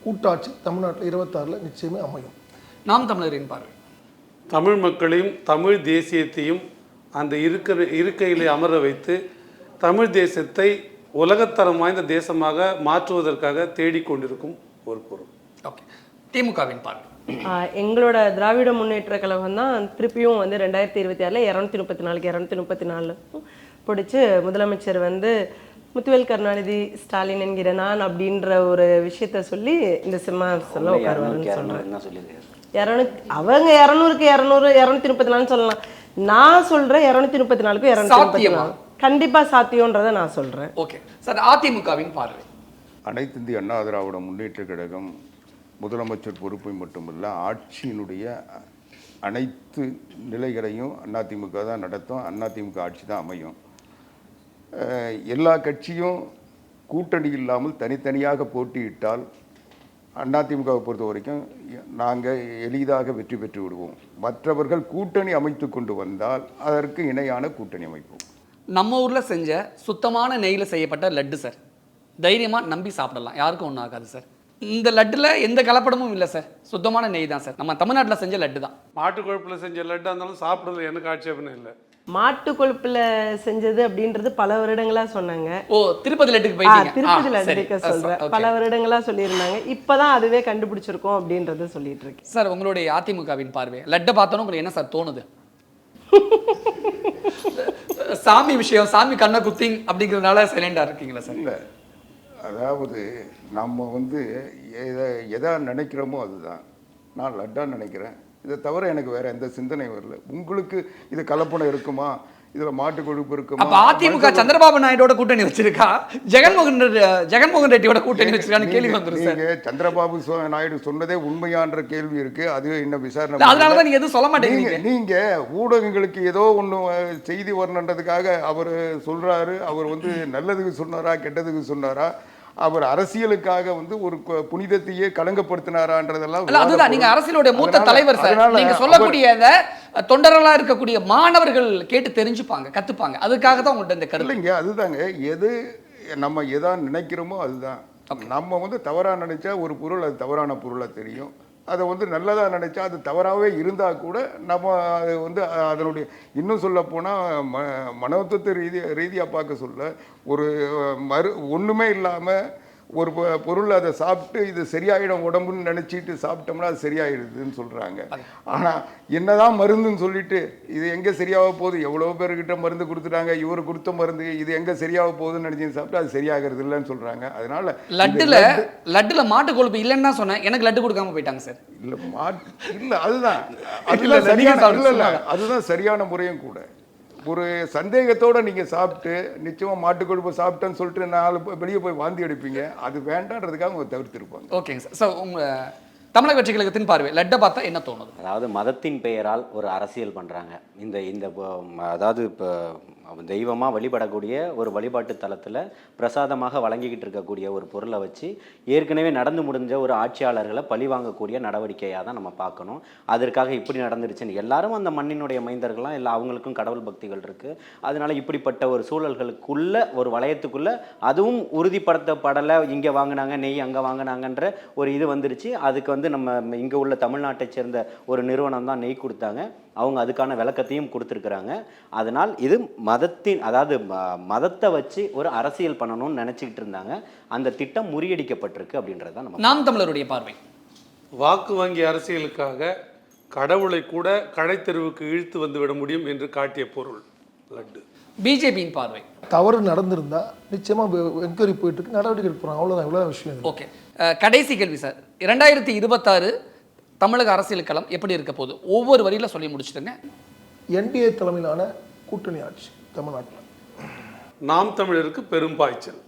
Speaker 7: கூட்டாட்சி தமிழ்நாட்டில் 26 நிச்சயமே அமையும்.
Speaker 2: நாம் தமிழரின் பார்வை?
Speaker 3: தமிழ் மக்களையும் தமிழ் தேசியத்தையும் அந்த இருக்கையிலே அமர வைத்து தமிழ் தேசத்தை உலகத்தரம் வாய்ந்த தேசமாக மாற்றுவதற்காக தேடிக்கொண்டிருக்கும் ஒரு பொருள்.
Speaker 2: ஓகே, திமுகவின் பார்வை?
Speaker 5: எங்களோட திராவிட முன்னேற்ற கழகம் தான் திருப்பியும் 2026 234 பிடிச்சி முதலமைச்சர் முத்துவேல் கருணாநிதி ஸ்டாலின் என்கிற நான் அப்படின்ற ஒரு விஷயத்த சொல்லி இந்த சிம்மாசனம் உட்காருவாருன்னு சொல்றேன். அவங்க 200க்கு 200 234 சொல்லலாம். நான் சொல்றேன் 234க்கு 234 கண்டிப்பா சாத்தியம்ன்றதை நான் சொல்றேன்.
Speaker 2: ஓகே சார், அதிமுகவின் பார்வை?
Speaker 6: அனைத்து இந்திய அண்ணா திராவிட முன்னேற்ற கழகம் முதலமைச்சர் பொறுப்பை மட்டுமல்ல ஆட்சியினுடைய அனைத்து நிலைகளையும் அதிமுக தான் நடத்தும். அதிமுக ஆட்சி தான் அமையும். எல்லா கட்சியும் கூட்டணி இல்லாமல் தனித்தனியாக போட்டியிட்டால் அதிமுகவை பொறுத்த வரைக்கும் நாங்கள் எளிதாக வெற்றி பெற்று விடுவோம். மற்றவர்கள் கூட்டணி அமைத்து கொண்டு வந்தால் அதற்கு இணையான கூட்டணி அமைப்போம்.
Speaker 2: நம்ம ஊரில் செஞ்ச சுத்தமான நெய்யில் செய்யப்பட்ட லட்டு சார், தைரியமாக நம்பி சாப்பிடலாம், யாருக்கும் ஒன்றும் ஆகாது சார். இந்த லட்டில் எந்த கலப்படமும் இல்லை சார், சுத்தமான நெய் தான் சார். நம்ம தமிழ்நாட்டில் செஞ்ச லட்டு தான்.
Speaker 3: மாட்டு கொழுப்பில் செஞ்ச லட்டாக இருந்தாலும் சாப்பிட்றதுல எனக்கு ஆட்சேபனை இல்லை.
Speaker 5: மாட்டு கொழுப்புல செஞ்சது அப்படின்றது பல வருடங்களா சொன்னாங்க.
Speaker 2: ஓ, திருப்பதி லட்டுக்கு போயிட்டீங்க?
Speaker 5: திருப்பதி லட்டுக்கு சொல்றேன், பல வருடங்களா சொல்லியிருந்தாங்க. இப்பதான் அதுவே கண்டுபிடிச்சிருக்கோம் அப்படின்றத சொல்லிட்டு இருக்கேன்.
Speaker 2: சார், உங்களுடைய அதிமுகவின் பார்வை? லட்டை பார்த்தோன்னு உங்களுக்கு என்ன சார் தோணுது? சாமி விஷயம், சாமி கண்ணை குத்திங் அப்படிங்கிறதுனால சைலண்டா இருக்கீங்களா சார்?
Speaker 6: இல்லை, அதாவது நம்ம எதா நினைக்கிறோமோ அதுதான். நான் லட்டான்னு நினைக்கிறேன். இதை தவிர எனக்கு வேற எந்த சிந்தனை வரல. உங்களுக்கு இது கலப்படம் இருக்குமா, இதுல மாட்டு கொழுப்பு இருக்குமா?
Speaker 2: அப்ப அதிமுக சந்திரபாபு நாயுடோட கூட்டணி வச்சிருக்கா, ஜெகன்மோகன் ரெட்டியோட கூட்டணி வச்சிருக்கான்னு கேள்வி வந்துரும் சார்.
Speaker 6: நீங்க சந்திரபாபு நாயுடு சொன்னதே உண்மையான்ற கேள்வி இருக்கு. அது இன்னும் விசாரணை.
Speaker 2: அதனாலதான் நீங்க எதுவும் சொல்ல மாட்டேங்கிறீங்க.
Speaker 6: நீங்க ஊடகங்களுக்கு ஏதோ ஒண்ணு செய்தி வரணுன்றதுக்காக அவர் சொல்றாரு. அவர் நல்லதுக்கு சொன்னாரா கெட்டதுக்கு சொன்னாரா, அவர் அரசியலுக்காக ஒரு புனிதத்தையே களங்கப்படுத்தினாரான்றதெல்லாம்
Speaker 2: அதுதான். நீங்க அரசியலுடைய மூத்த தலைவர் சார். நீங்க சொல்லக்கூடிய தொண்டர்களா இருக்கக்கூடிய மாணவர்கள் கேட்டு தெரிஞ்சுப்பாங்க, கத்துப்பாங்க. அதுக்காக தான் உங்கள்ட்ட இந்த கருத்து.
Speaker 6: இல்லைங்க, அதுதாங்க. நம்ம எதா நினைக்கிறோமோ அதுதான். நம்ம தவறா நினைச்சா ஒரு பொருள் அது தவறான பொருளா தெரியும். அதை நல்லதாக நினைச்சா அது தவறாகவே இருந்தால் கூட நம்ம அது அதனுடைய இன்னும் சொல்ல போனால் மனோத்தத்துவ ரீதியாக பார்க்க சொல்ல ஒரு ஒன்றுமே இல்லாமல் ஒரு பொருள் அதை சாப்பிட்டு இது சரியாயிடும் உடம்புன்னு நினச்சிட்டு சாப்பிட்டோம்னா அது சரியாயிடுதுன்னு சொல்கிறாங்க. ஆனால் என்னதான் மருந்துன்னு சொல்லிட்டு இது எங்கே சரியாக போகுது, எவ்வளோ பேர்கிட்ட மருந்து கொடுத்துட்டாங்க, இவர் கொடுத்த மருந்து இது எங்கே சரியாக போகுதுன்னு நினச்சி சாப்பிட்டு அது சரியாகிறது இல்லைன்னு சொல்கிறாங்க. அதனால
Speaker 2: லட்டுல மாட்டு கொழுப்பு இல்லைன்னு தான் சொன்னேன், எனக்கு லட்டு கொடுக்காம போயிட்டாங்க சார்.
Speaker 6: இல்லை அதுதான் அதுதான் சரியான முறையும் கூட. ஒரு சந்தேகத்தோட நீங்க சாப்பிட்டு நிச்சயமா மாட்டு கொழுப்பு சாப்பிட்டேன்னு சொல்லிட்டு 4 வெளியே போய் வாந்தி எடுப்பீங்க. அது வேண்டான்றதுக்காக அவங்க தவிர்த்திருப்பாங்க.
Speaker 2: ஓகேங்க சார். சார், உங்க தமிழக வெற்றி கழகத்தின் பார்வை லட்டை பார்த்தா என்ன தோணுது?
Speaker 4: அதாவது மதத்தின் பெயரால் ஒரு அரசியல் பண்றாங்க. இந்த அதாவது இப்போ தெய்வமாக வழிபடக்கூடிய ஒரு வழிபாட்டு தலத்தில் பிரசாதமாக வழங்கிக்கிட்டு இருக்கக்கூடிய ஒரு பொருளை வச்சு ஏற்கனவே நடந்து முடிஞ்ச ஒரு ஆட்சியாளர்களை பழி வாங்கக்கூடிய நடவடிக்கையாக தான் நம்ம பார்க்கணும். அதற்காக இப்படி நடந்துருச்சுன்னு எல்லாரும் அந்த மண்ணினுடைய மைந்தர்கள்லாம் இல்லை, அவங்களுக்கும் கடவுள் பக்திகள் இருக்குது. அதனால இப்படிப்பட்ட ஒரு சூழல்களுக்குள்ள ஒரு வளையத்துக்குள்ள அதுவும் உறுதிப்படுத்தப்படலை, இங்கே வாங்கினாங்க நெய் அங்கே வாங்கினாங்கன்ற ஒரு இது வந்துருச்சு. அதுக்கு வந்து நம்ம இங்கே உள்ள தமிழ்நாட்டை சேர்ந்த ஒரு நிறுவனம் தான் நெய் கொடுத்தாங்க, அவங்க அதுக்கான விளக்கத்தையும் கொடுத்துருக்குறாங்க. அதனால் இது மதத்தின், அதாவது மதத்தை வச்சு ஒரு அரசியல் பண்ணணும்னு நினச்சிக்கிட்டு இருந்தாங்க. அந்த திட்டம் முறியடிக்கப்பட்டிருக்கு அப்படின்றது தான் நம்ம
Speaker 2: நாம் தமிழருடைய பார்வை.
Speaker 3: வாக்கு வங்கி அரசியலுக்காக கடவுளை கூட கடைத்தெருவுக்கு இழுத்து வந்து விட முடியும் என்று காட்டிய பொருள் லட்டு.
Speaker 2: பிஜேபியின் பார்வை.
Speaker 7: தவறு நடந்திருந்தா நிச்சயமா என்கொயரி போயிட்டு இருக்கு, நடவடிக்கை எடுப்பாங்க. அவ்வளவுதான், இவ்வளவு விஷயம் இது.
Speaker 2: ஓகே, கடைசி கேள்வி சார். 2026 தமிழக அரசியல் களம் எப்படி இருக்க போகுது? ஒவ்வொரு வரியில சொல்லி முடிச்சுடுங்க.
Speaker 7: என்டிஏ தலைமையிலான கூட்டணி ஆட்சி தமிழ்நாட்டில்.
Speaker 3: நாம் தமிழருக்கு பெரும் பாய்ச்சல்.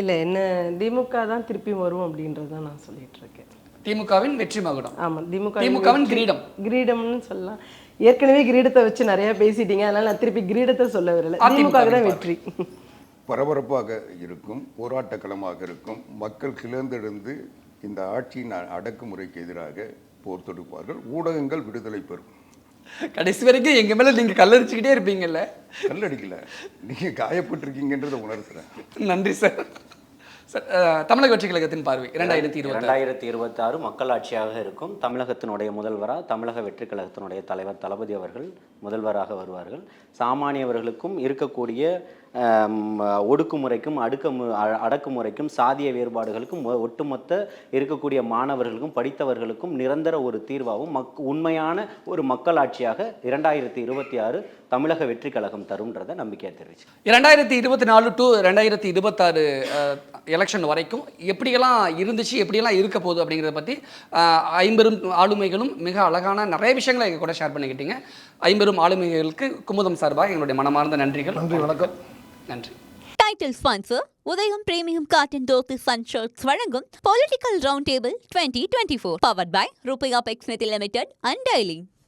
Speaker 5: இல்லை, என்ன திமுக தான் திருப்பி வரும் அப்படின்றது தான் நான் சொல்லிட்டு இருக்கேன்.
Speaker 2: திமுகவின் வெற்றி மகுடம்.
Speaker 5: ஆமாம்,
Speaker 2: திமுகவின் கிரீடம்.
Speaker 5: கிரீடம்னு சொல்லலாம். ஏற்கனவே கிரீடத்தை வச்சு நிறைய பேசிட்டீங்க, அதனால நான் திருப்பி கிரீடத்தை சொல்ல வரல. திமுக தான் வெற்றி.
Speaker 6: பரபரப்பாக இருக்கும், போராட்ட களமாக இருக்கும். மக்கள் கிளர்ந்தெழுந்து இந்த ஆட்சியின் அடக்குமுறைக்கு எதிராக போர் தொடுப்பார்கள். ஊடகங்கள் விடுதலை பெறும்.
Speaker 2: கடைசி வரைக்கும் எங்க மேல நீங்க கல்லடிச்சுக்கிட்டே இருப்பீங்கல்ல?
Speaker 6: கல்லடிக்கல, நீங்க காயப்பட்டிருக்கீங்கன்றதை உணர்த்துறேன்.
Speaker 2: நன்றி சார். தமிழக வெற்றி கழகத்தின் பார்வை 2026
Speaker 4: மக்களாட்சியாக இருக்கும். தமிழகத்தினுடைய முதல்வராக தமிழக வெற்றி கழகத்தினுடைய தலைவர் தளபதி அவர்கள் முதல்வராக வருவார்கள். சாமானியவர்களுக்கும் இருக்கக்கூடிய ஒடுக்குமுறைக்கும் அடக்குமுறைக்கும் சாதிய வேறுபாடுகளுக்கும் ஒட்டுமொத்த இருக்கக்கூடிய மாணவர்களுக்கும் படித்தவர்களுக்கும் நிரந்தர ஒரு தீர்வாகவும் உண்மையான ஒரு மக்களாட்சியாக 2026 தமிழக வெற்றி கழகம் தரும்ன்றதை நம்பிக்கையாக தெரிவிச்சு.
Speaker 2: 2024 to 2026 எலெக்ஷன் வரைக்கும் எப்படியெல்லாம் இருந்துச்சு, எப்படியெல்லாம் இருக்க போகுது அப்படிங்கிறத பற்றி ஐம்பெரும் ஆளுமைகளும் மிக அழகான நிறைய விஷயங்களை எங்கள் கூட ஷேர் பண்ணிக்கிட்டீங்க. ஐம்பெரும் ஆளுமைகளுக்கு குமுதம் சார்பாக எங்களுடைய மனமார்ந்த நன்றிகள்.
Speaker 7: நன்றி, வணக்கம்.
Speaker 2: நன்றி.
Speaker 1: Title sponsor Udhayam premium cotton dhoti சன் ஷர்ட்ஸ் வழங்கும் political round table 2024 powered by Rupaya pegs limited and daily.